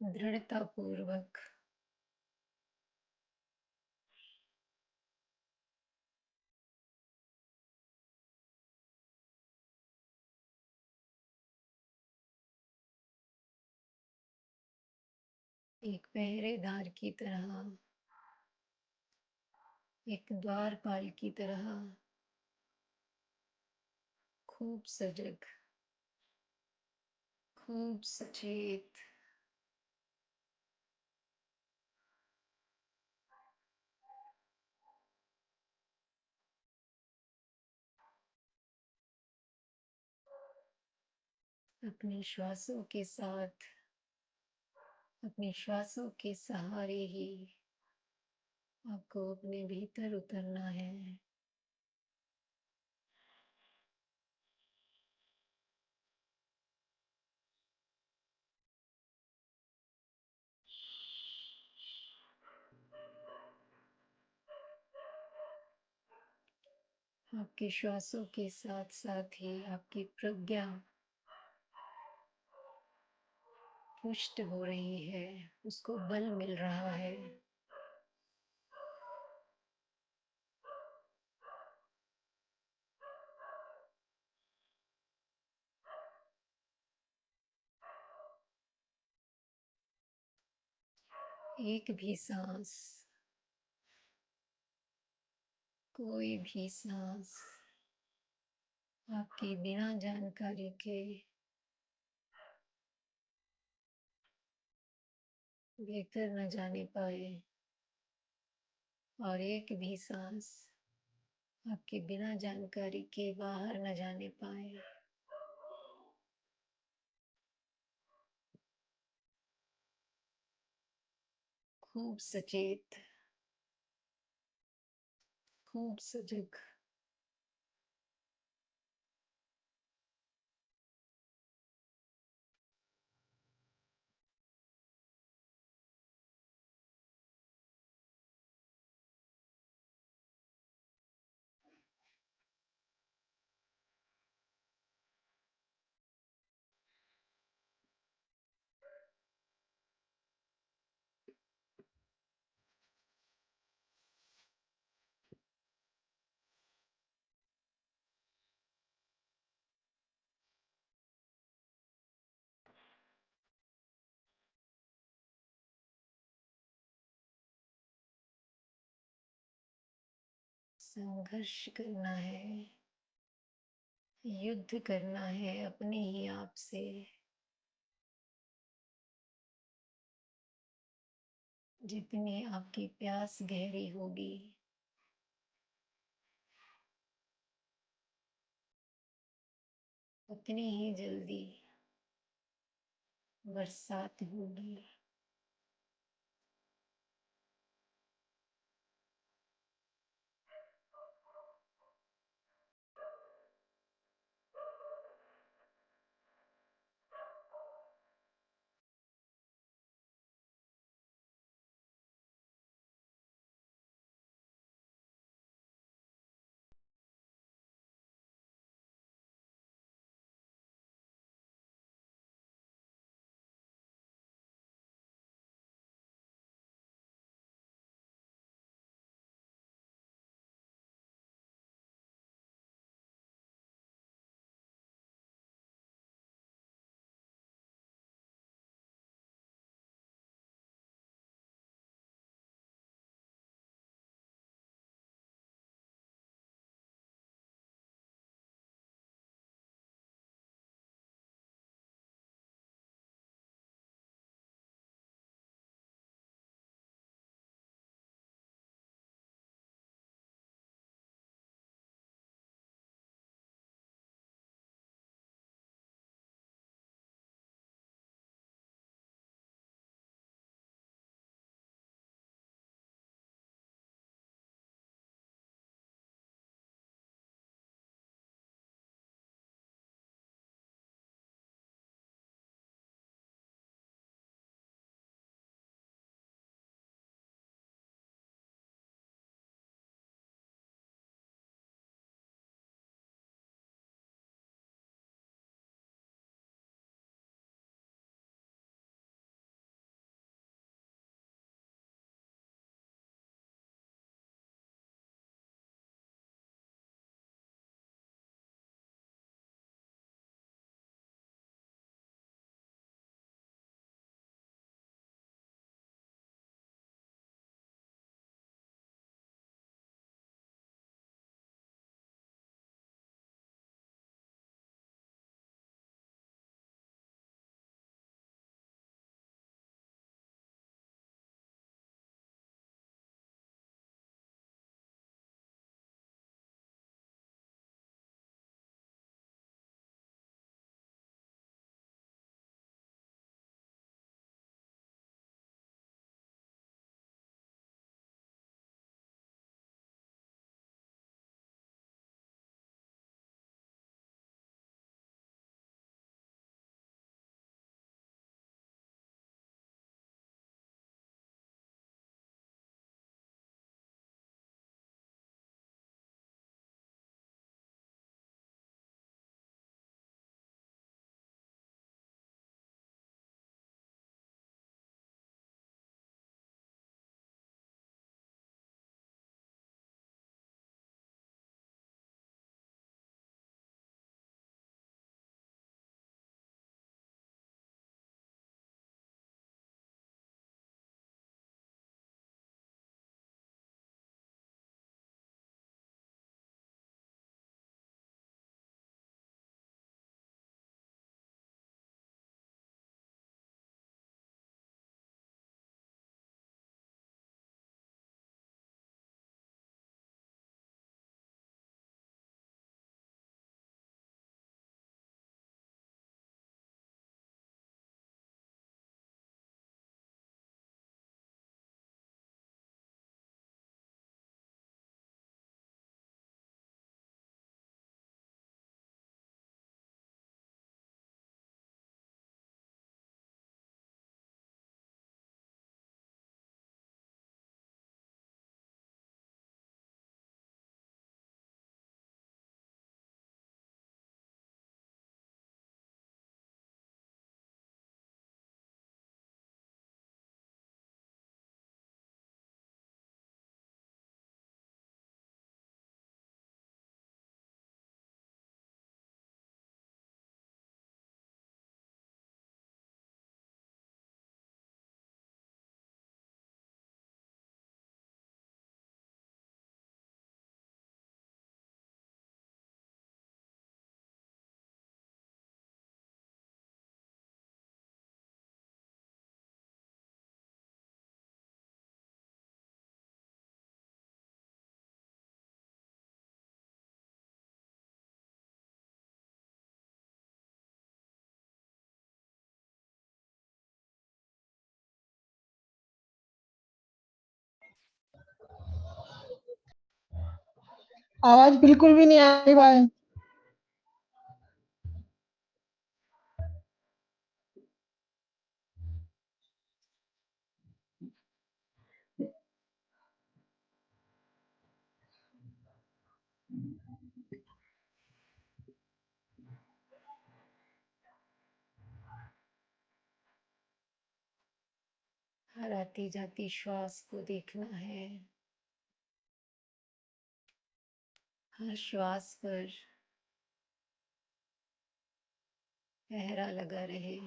दृढ़ता पूर्वक। एक पहरेदार की तरह, एक द्वारपाल की तरह, खूब सजग, खूब सचेत। अपने श्वासों के साथ, अपने श्वासों के सहारे ही आपको अपने भीतर उतरना है। आपके श्वासों के साथ साथ ही आपकी प्रज्ञा पुष्ट हो रही है, उसको बल मिल रहा है। एक भी सांस, कोई भी सांस आपकी बिना जानकारी के भीतर न जाने पाए, और एक भी सांस आपके बिना जानकारी के बाहर न जाने पाए। खूब सचेत, खूब सजग। संघर्ष करना है, युद्ध करना है अपने ही आप से। जितनी आपकी प्यास गहरी होगी, उतनी ही जल्दी बरसात होगी। आवाज बिल्कुल भी नहीं आ रही भाई। हर आती जाती श्वास को देखना है, हर श्वास पर पहरा लगा रहे।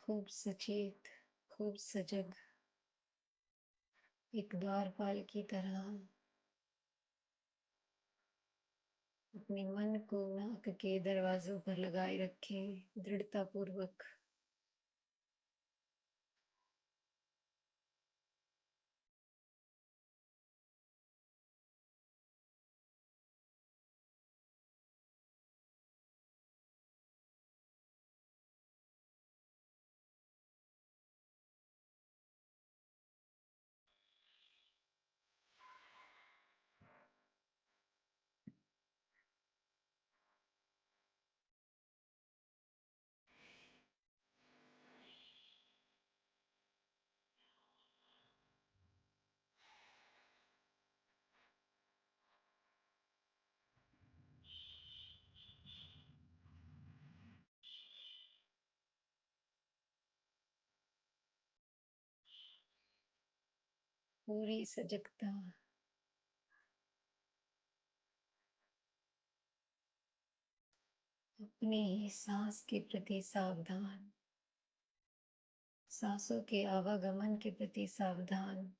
खूब सचेत, खूब सजग, एक द्वारपाल की तरह अपने मन को नाक के दरवाजों पर लगाए रखे, दृढ़ता पूर्वक। पूरी सजगता, अपने ही सांस के प्रति सावधान, सांसों के आवागमन के प्रति सावधान।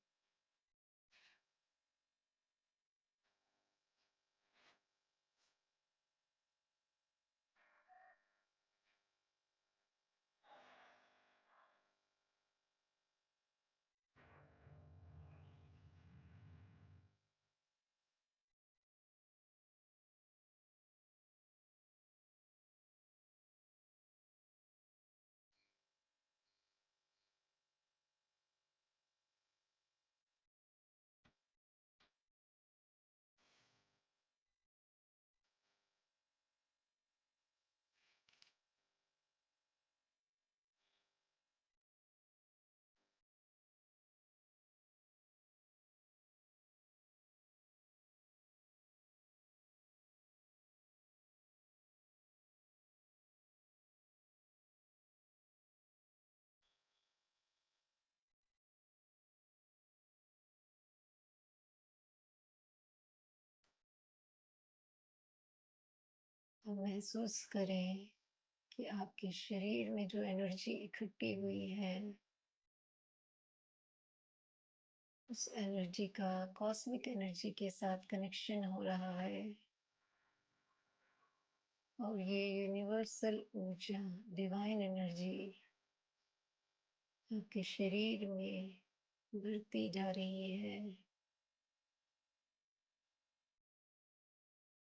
अब महसूस करें कि आपके शरीर में जो एनर्जी इकट्ठी हुई है, उस एनर्जी का कॉस्मिक एनर्जी के साथ कनेक्शन हो रहा है। और ये यूनिवर्सल ऊर्जा, डिवाइन एनर्जी आपके शरीर में बढ़ती जा रही है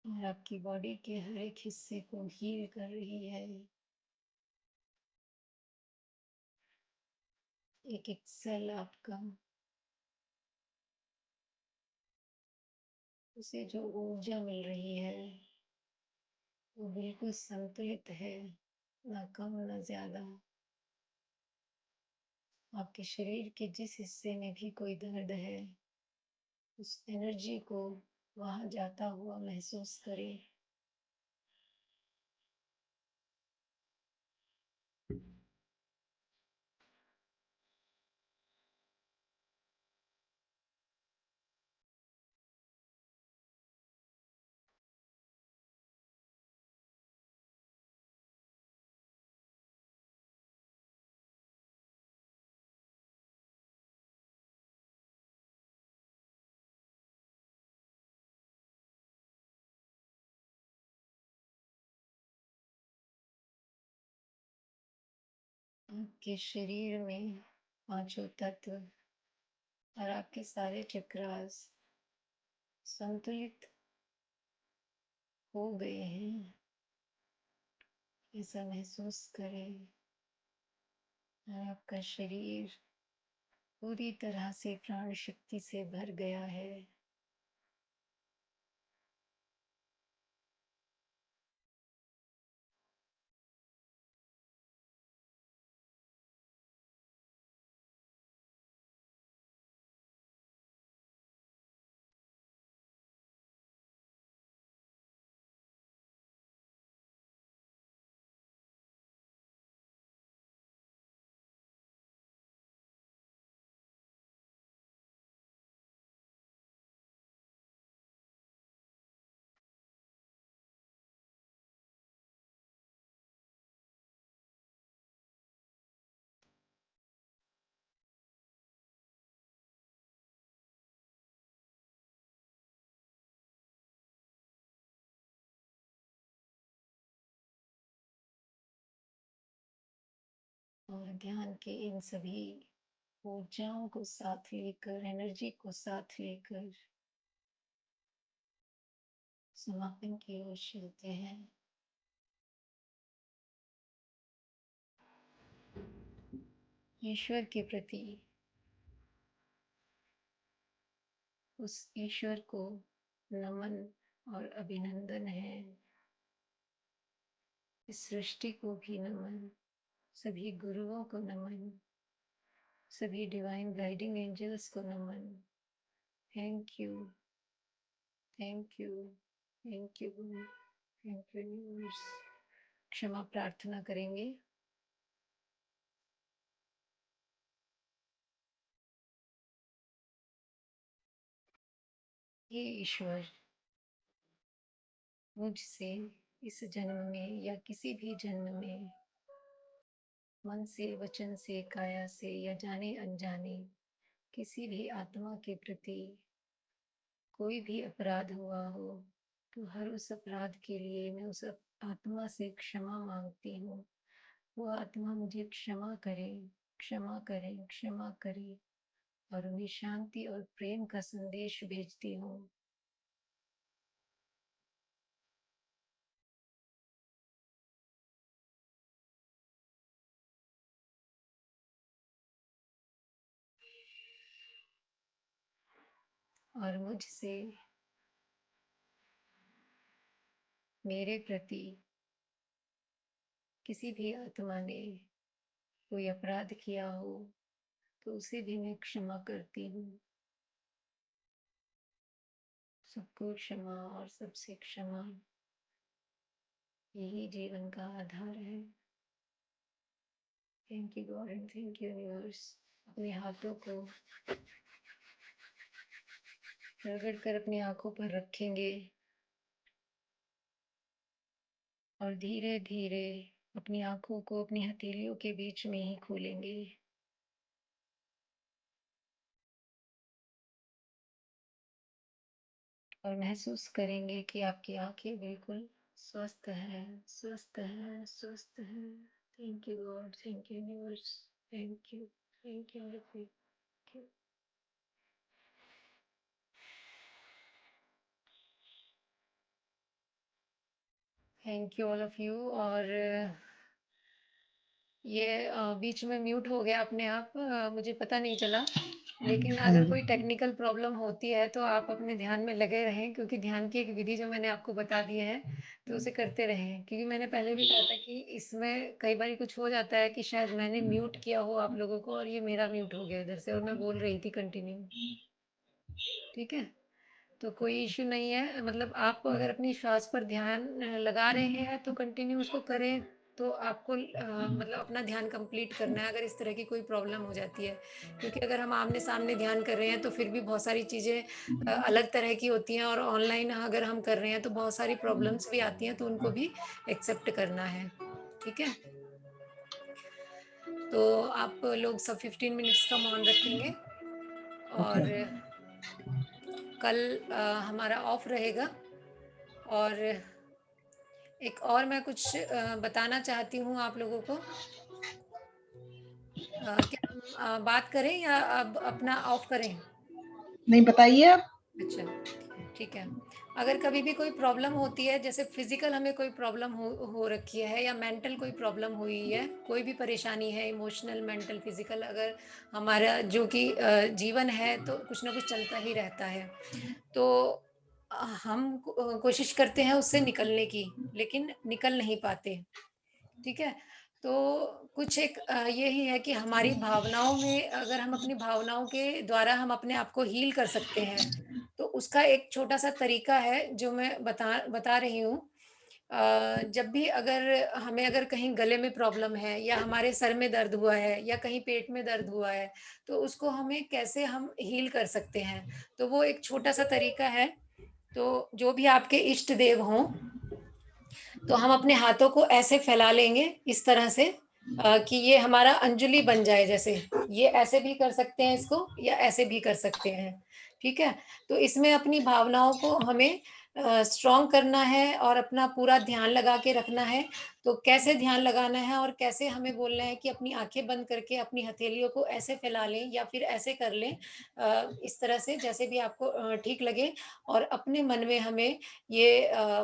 और आपकी बॉडी के हर एक हिस्से को हील कर रही है। एक एक सेल आपका, उसे जो ऊर्जा मिल रही है वो बिल्कुल संतुलित है, ना कम ना ज्यादा। आपके शरीर के जिस हिस्से में भी कोई दर्द है, उस एनर्जी को वहां जाता हुआ महसूस करें। आपके शरीर में पांचों तत्व और आपके सारे चक्रास संतुलित हो गए हैं, ऐसा महसूस करें। और आपका शरीर पूरी तरह से प्राण शक्ति से भर गया है। और ध्यान के इन सभी ऊर्जाओं को साथ लेकर, एनर्जी को साथ लेकर समापन की ओर चलते हैं। ईश्वर के प्रति उस ईश्वर को नमन और अभिनंदन है। इस सृष्टि को भी नमन, सभी गुरुओं को नमन, सभी डिवाइन गाइडिंग एंजल्स को नमन। Thank you, thank you, thank you, thank you. क्षमा प्रार्थना करेंगे। ये ईश्वर मुझसे इस जन्म में या किसी भी जन्म में मन से, वचन से, काया से या जाने अनजाने किसी भी आत्मा के प्रति कोई भी अपराध हुआ हो, तो हर उस अपराध के लिए मैं उस आत्मा से क्षमा मांगती हूँ। वो आत्मा मुझे क्षमा करे, क्षमा करे, क्षमा करे और उन्हें शांति और प्रेम का संदेश भेजती हूँ। और मुझसे मेरे प्रति किसी भी आत्मा ने कोई अपराध किया हो तो उसे भी मैं क्षमा करती हूँ। सबको क्षमा और सबसे क्षमा, यही जीवन का आधार है। Thank you God and thank you universe. अपने हाथों को रगड़ कर अपनी आंखों पर रखेंगे और धीरे धीरे अपनी आंखों को अपनी हथेलियों के बीच में ही खोलेंगे। और महसूस करेंगे कि आपकी आंखें बिल्कुल स्वस्थ है, स्वस्थ है, स्वस्थ है। Thank you God, thank you universe, thank you, thank you, thank you. Thank you all of you. और ये बीच में म्यूट हो गया अपने आप, मुझे पता नहीं चला। लेकिन अगर कोई टेक्निकल प्रॉब्लम होती है तो आप अपने ध्यान में लगे रहें, क्योंकि ध्यान की एक विधि जो मैंने आपको बता दी है तो उसे करते रहें। क्योंकि मैंने पहले भी कहा था कि इसमें कई बार कुछ हो जाता है कि शायद मैंने म्यूट किया हो आप लोगों को और ये मेरा म्यूट हो गया इधर से और मैं बोल रही थी कंटिन्यू। ठीक है, तो कोई इश्यू नहीं है। मतलब आप अगर अपनी श्वास पर ध्यान लगा रहे हैं तो कंटिन्यू उसको करें। तो आपको मतलब अपना ध्यान कंप्लीट करना है अगर इस तरह की कोई प्रॉब्लम हो जाती है। क्योंकि अगर हम आमने सामने ध्यान कर रहे हैं तो फिर भी बहुत सारी चीज़ें अलग तरह की होती हैं, और ऑनलाइन अगर हम कर रहे हैं तो बहुत सारी प्रॉब्लम्स भी आती हैं, तो उनको भी एक्सेप्ट करना है। ठीक है, तो आप लोग सब 15 मिनट्स का मौन रखेंगे। और कल हमारा ऑफ रहेगा। और एक और मैं कुछ बताना चाहती हूँ आप लोगों को क्या हम बात करें या अब अपना ऑफ करें? नहीं, बताइए आप। अच्छा, ठीक है। अगर कभी भी कोई प्रॉब्लम होती है, जैसे फिजिकल हमें कोई प्रॉब्लम हो रखी है या मेंटल कोई प्रॉब्लम हुई है, कोई भी परेशानी है, इमोशनल, मेंटल, फिजिकल, अगर हमारा जो कि जीवन है तो कुछ ना कुछ चलता ही रहता है। तो हम कोशिश करते हैं उससे निकलने की, लेकिन निकल नहीं पाते। ठीक है? तो कुछ एक यही है कि हमारी भावनाओं में, अगर हम अपनी भावनाओं के द्वारा हम अपने आप को हील कर सकते हैं, तो उसका एक छोटा-सा तरीका है जो मैं बता बता रही हूँ। जब भी अगर कहीं गले में प्रॉब्लम है या हमारे सर में दर्द हुआ है या कहीं पेट में दर्द हुआ है, तो उसको हमें कैसे हम हील कर सकते हैं। तो वो एक छोटा-सा तरीका है। तो जो भी आपके इष्ट देव हों, तो हम अपने हाथों को ऐसे फैला लेंगे इस तरह से कि ये हमारा अंजुलि बन जाए जैसे। ये ऐसे भी कर सकते हैं इसको या ऐसे भी कर सकते हैं, ठीक है? तो इसमें अपनी भावनाओं को हमें स्ट्रॉन्ग करना है और अपना पूरा ध्यान लगा के रखना है। तो कैसे ध्यान लगाना है और कैसे हमें बोलना है कि अपनी आँखें बंद करके अपनी हथेलियों को ऐसे फैला लें या फिर ऐसे कर लें, इस तरह से जैसे भी आपको ठीक लगे। और अपने मन में हमें ये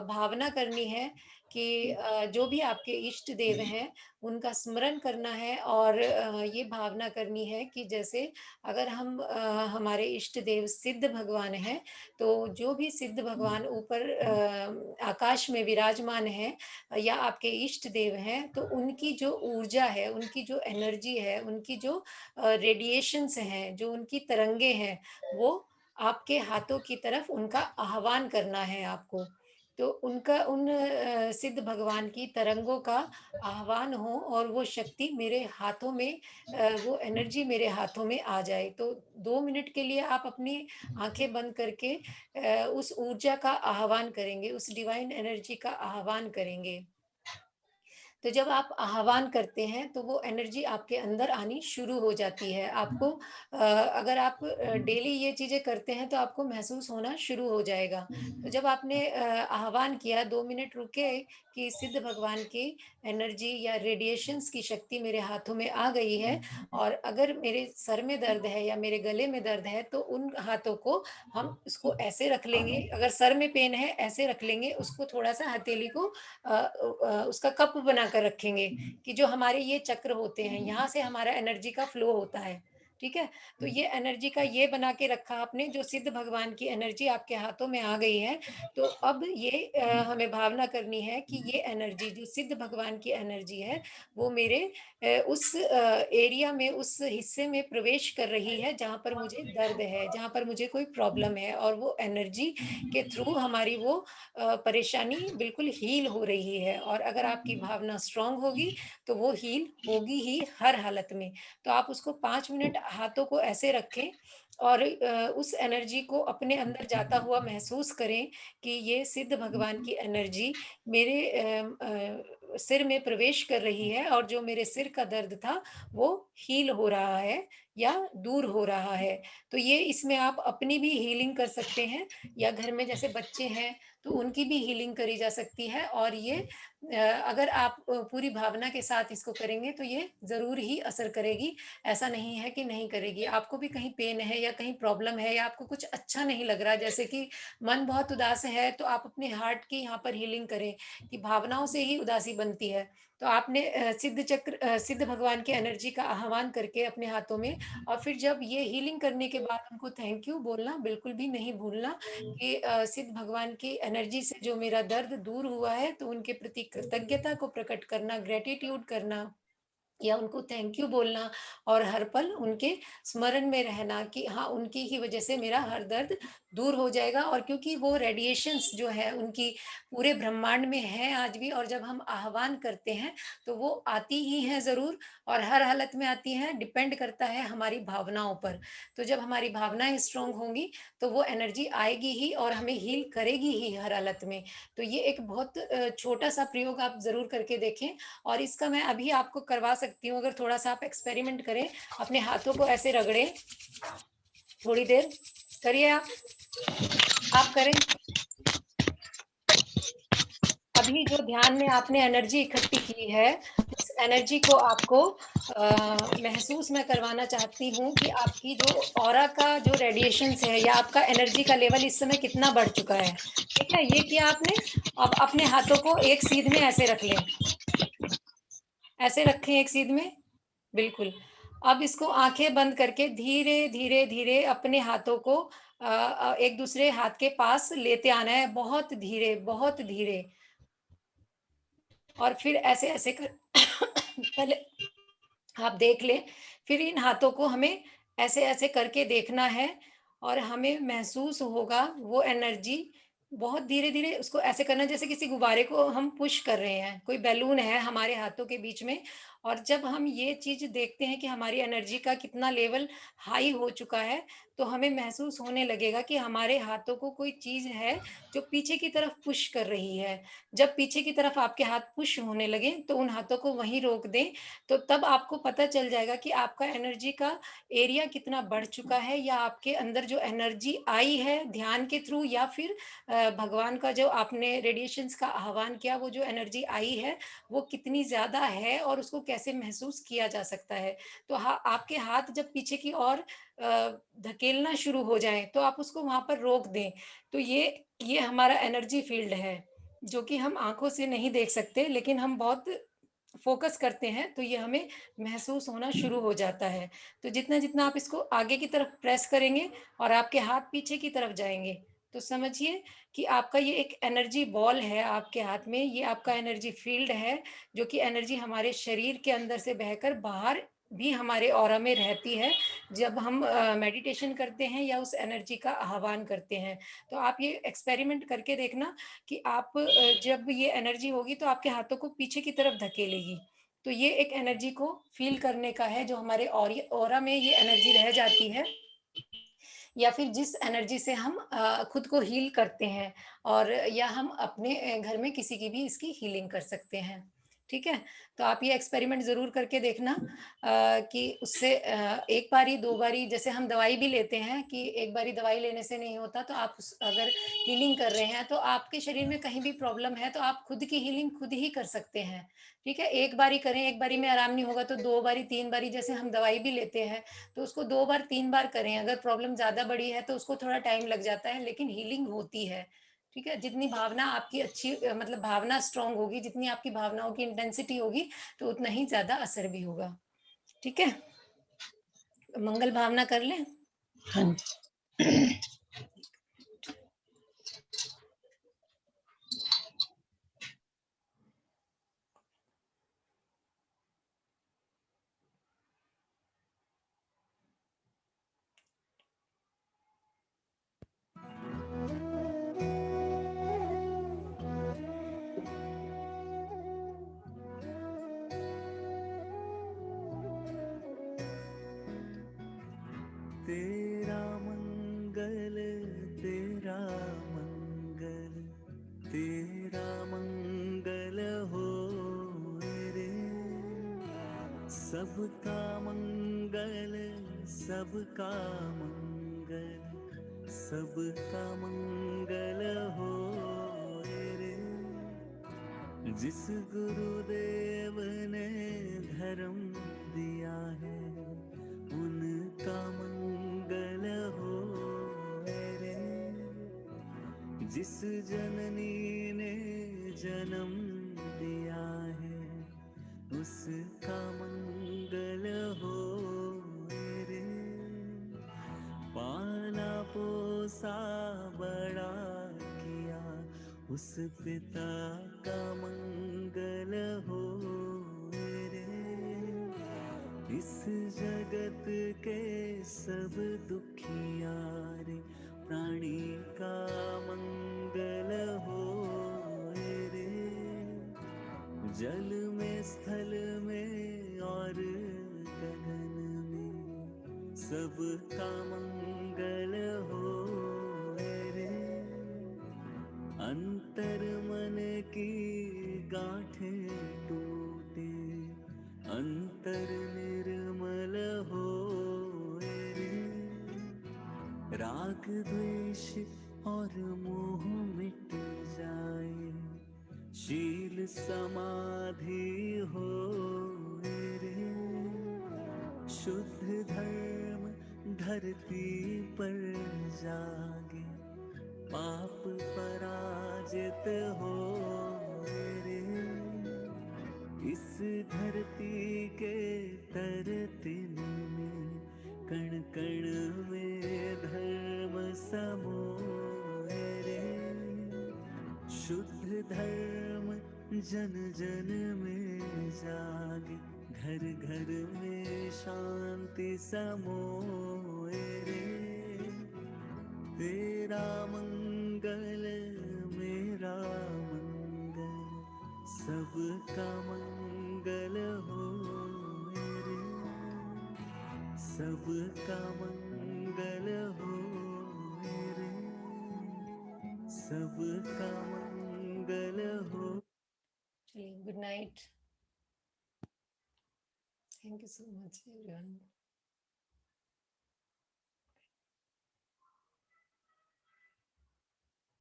भावना करनी है कि जो भी आपके इष्ट देव हैं, उनका स्मरण करना है और ये भावना करनी है कि जैसे अगर हमारे इष्ट देव सिद्ध भगवान हैं, तो जो भी सिद्ध भगवान ऊपर आकाश में विराजमान हैं या आपके इष्ट देव हैं, तो उनकी जो ऊर्जा है, उनकी जो एनर्जी है, उनकी जो रेडिएशंस हैं, जो उनकी तरंगे हैं, वो आपके हाथों की तरफ उनका आह्वान करना है आपको। तो उन सिद्ध भगवान की तरंगों का आह्वान हो और वो शक्ति मेरे हाथों में, वो एनर्जी मेरे हाथों में आ जाए। तो 2 मिनट के लिए आप अपनी आँखें बंद करके उस ऊर्जा का आह्वान करेंगे, उस डिवाइन एनर्जी का आह्वान करेंगे। तो जब आप आह्वान करते हैं, तो वो एनर्जी आपके अंदर आनी शुरू हो जाती है। आपको अगर आप डेली ये चीज़ें करते हैं, तो आपको महसूस होना शुरू हो जाएगा। तो जब आपने आह्वान किया, 2 मिनट रुके कि सिद्ध भगवान की एनर्जी या रेडिएशंस की शक्ति मेरे हाथों में आ गई है और अगर मेरे सर में दर्द है या मेरे गले में दर्द है, तो उन हाथों को हम उसको ऐसे रख लेंगे। अगर सर में पेन है, ऐसे रख लेंगे, उसको थोड़ा-सा हथेली को उसका कप बनाकर रखेंगे कि जो हमारे ये चक्र होते हैं, यहाँ से हमारा एनर्जी का फ्लो होता है, ठीक है? तो ये एनर्जी का ये बना के रखा आपने, जो सिद्ध भगवान की एनर्जी आपके हाथों में आ गई है, तो अब ये हमें भावना करनी है कि ये एनर्जी जो सिद्ध भगवान की एनर्जी है, वो मेरे उस एरिया में, उस हिस्से में प्रवेश कर रही है जहाँ पर मुझे दर्द है, जहाँ पर मुझे कोई प्रॉब्लम है और वो एनर्जी के थ्रू हमारी वो परेशानी बिल्कुल हील हो रही है। और अगर आपकी भावना स्ट्रांग होगी, तो वो हील होगी ही हर हालत में। तो आप उसको 5 मिनट हाथों को ऐसे रखें और उस एनर्जी को अपने अंदर जाता हुआ महसूस करें कि ये सिद्ध भगवान की एनर्जी मेरे सिर में प्रवेश कर रही है और जो मेरे सिर का दर्द था, वो हील हो रहा है या दूर हो रहा है। तो ये इसमें आप अपनी भी हीलिंग कर सकते हैं या घर में जैसे बच्चे हैं, तो उनकी भी हीलिंग करी जा सकती है। और ये अगर आप पूरी भावना के साथ इसको करेंगे, तो ये ज़रूर ही असर करेगी। ऐसा नहीं है कि नहीं करेगी। आपको भी कहीं पेन है या कहीं प्रॉब्लम है या आपको कुछ अच्छा नहीं लग रहा, जैसे कि मन बहुत उदास है, तो आप अपने हार्ट की यहाँ पर हीलिंग करें कि भावनाओं से ही उदासी बनती है। तो आपने सिद्ध भगवान की एनर्जी का आह्वान करके अपने हाथों में, और फिर जब ये हीलिंग करने के बाद उनको थैंक यू बोलना बिल्कुल भी नहीं भूलना कि सिद्ध भगवान की एनर्जी से जो मेरा दर्द दूर हुआ है, तो उनके प्रति कृतज्ञता को प्रकट करना, ग्रैटिट्यूड करना या उनको थैंक यू बोलना और हर पल उनके स्मरण में रहना कि हाँ, उनकी ही वजह से मेरा हर दर्द दूर हो जाएगा। और क्योंकि वो रेडिएशंस जो है उनकी पूरे ब्रह्मांड में है आज भी, और जब हम आह्वान करते हैं तो वो आती ही हैं ज़रूर और हर हालत में आती हैं, डिपेंड करता है हमारी भावनाओं पर। तो जब हमारी भावनाएं स्ट्रांग होंगी, तो वो एनर्जी आएगी ही और हमें हील करेगी ही हर हालत में। तो ये एक बहुत छोटा सा प्रयोग आप ज़रूर करके देखें और इसका मैं अभी आपको करवा सकती हूँ। अगर थोड़ा-सा आप एक्सपेरिमेंट करें, अपने हाथों को ऐसे रगड़ें, थोड़ी देर करिए आप करें। अभी जो ध्यान में आपने एनर्जी इकट्ठी की है, उस एनर्जी को आपको महसूस मैं करवाना चाहती हूँ कि आपकी जो ऑरा का जो रेडिएशंस है या आपका एनर्जी का लेवल इस समय कितना बढ़ चुका है। ठीक है, ये किया आपने। अब अपने हाथों को एक सीध में ऐसे रख लें, ऐसे रखें एक सीध में, बिल्कुल। अब इसको आंखें बंद करके धीरे धीरे धीरे अपने हाथों को एक दूसरे हाथ के पास लेते आना है, बहुत धीरे बहुत धीरे। और फिर ऐसे ऐसे कर पहले आप देख लें, फिर इन हाथों को हमें ऐसे ऐसे करके देखना है और हमें महसूस होगा वो एनर्जी। बहुत धीरे धीरे उसको ऐसे करना जैसे किसी गुब्बारे को हम पुश कर रहे हैं, कोई बैलून है हमारे हाथों के बीच में। और जब हम ये चीज देखते हैं कि हमारी एनर्जी का कितना लेवल हाई हो चुका है, तो हमें महसूस होने लगेगा कि हमारे हाथों को कोई चीज है जो पीछे की तरफ पुश कर रही है। जब पीछे की तरफ आपके हाथ पुश होने लगे तो उन हाथों को वहीं रोक दें। तो तब आपको पता चल जाएगा कि आपका एनर्जी का एरिया कितना बढ़ चुका है, या आपके अंदर जो एनर्जी आई है ध्यान के थ्रू, या फिर भगवान का जो आपने रेडिएशंस का आह्वान किया, वो जो एनर्जी आई है वो कितनी ज्यादा है और उसको कैसे महसूस किया जा सकता है। तो आपके हाथ जब पीछे की ओर धकेलना शुरू हो जाए तो आप उसको वहां पर रोक दें। तो ये हमारा एनर्जी फील्ड है, जो कि हम आंखों से नहीं देख सकते, लेकिन हम बहुत फोकस करते हैं तो ये हमें महसूस होना शुरू हो जाता है। तो जितना जितना आप इसको आगे की तरफ प्रेस करेंगे और आपके हाथ पीछे की तरफ जाएंगे, तो समझिए कि आपका ये एक एनर्जी बॉल है आपके हाथ में, ये आपका एनर्जी फील्ड है, जो कि एनर्जी हमारे शरीर के अंदर से बहकर बाहर भी हमारे ऑरा में रहती है जब हम मेडिटेशन करते हैं या उस एनर्जी का आह्वान करते हैं। तो आप ये एक्सपेरिमेंट करके देखना कि आप जब ये एनर्जी होगी तो आपके हाथों को पीछे की तरफ धकेलेगी। तो ये एक एनर्जी को फील करने का है, जो हमारे ऑरा में ये एनर्जी रह जाती है, या फिर जिस एनर्जी से हम खुद को हील करते हैं, और या हम अपने घर में किसी की भी इसकी हीलिंग कर सकते हैं। ठीक है, तो आप ये एक्सपेरिमेंट जरूर करके देखना कि उससे एक बारी दो बारी, जैसे हम दवाई भी लेते हैं कि एक बारी दवाई लेने से नहीं होता, तो आप अगर हीलिंग कर रहे हैं तो आपके शरीर में कहीं भी प्रॉब्लम है तो आप खुद की हीलिंग खुद ही कर सकते हैं। ठीक है, एक बारी करें, एक बारी में आराम नहीं होगा तो दो बारी तीन बारी, जैसे हम दवाई भी लेते हैं तो उसको दो बार तीन बार करें। अगर प्रॉब्लम ज्यादा बड़ी है तो उसको थोड़ा टाइम लग जाता है, लेकिन हीलिंग होती है। ठीक है, जितनी भावना आपकी अच्छी मतलब भावना स्ट्रांग होगी, जितनी आपकी भावनाओं की इंटेंसिटी होगी, तो उतना ही ज्यादा असर भी होगा। ठीक है, मंगल भावना कर लें। हाँ तेरा मंगल तेरा मंगल तेरा मंगल हो रे, सबका मंगल सबका मंगल सबका मंगल हो रे। जिस गुरुदेव ने धर्म दिया है उनका मंगल हो रे। जिस जननी ने जन्म दिया है उसका मंगल हो रे। पाला पोसा बड़ा किया उस पिता का मंगल हो रे। इस जगत के सब दुखियारे प्राणी का मंगल हो रे। जल में स्थल में और गगन में सबका मंगल हो रे। अंतर मन की गांठें टूटे अंतर निर्मल हो रे। राग द्वेष और मोह मिट जाए शील समाधि हो रे, शुद्ध धर्म धरती पर जागे, पाप पराजित हो रे, इस धरती के तरतिन में, कण कण में धर्म समोए रे, शुद्ध धर्म जन जन में जागे, घर घर में शांति समोए रे, तेरा मंगल मेरा मंगल, सबका मंगल हो रे, सबका मंगल हो रे, सबका मंगल हो। चलिए, good night. Thank you so much everyone.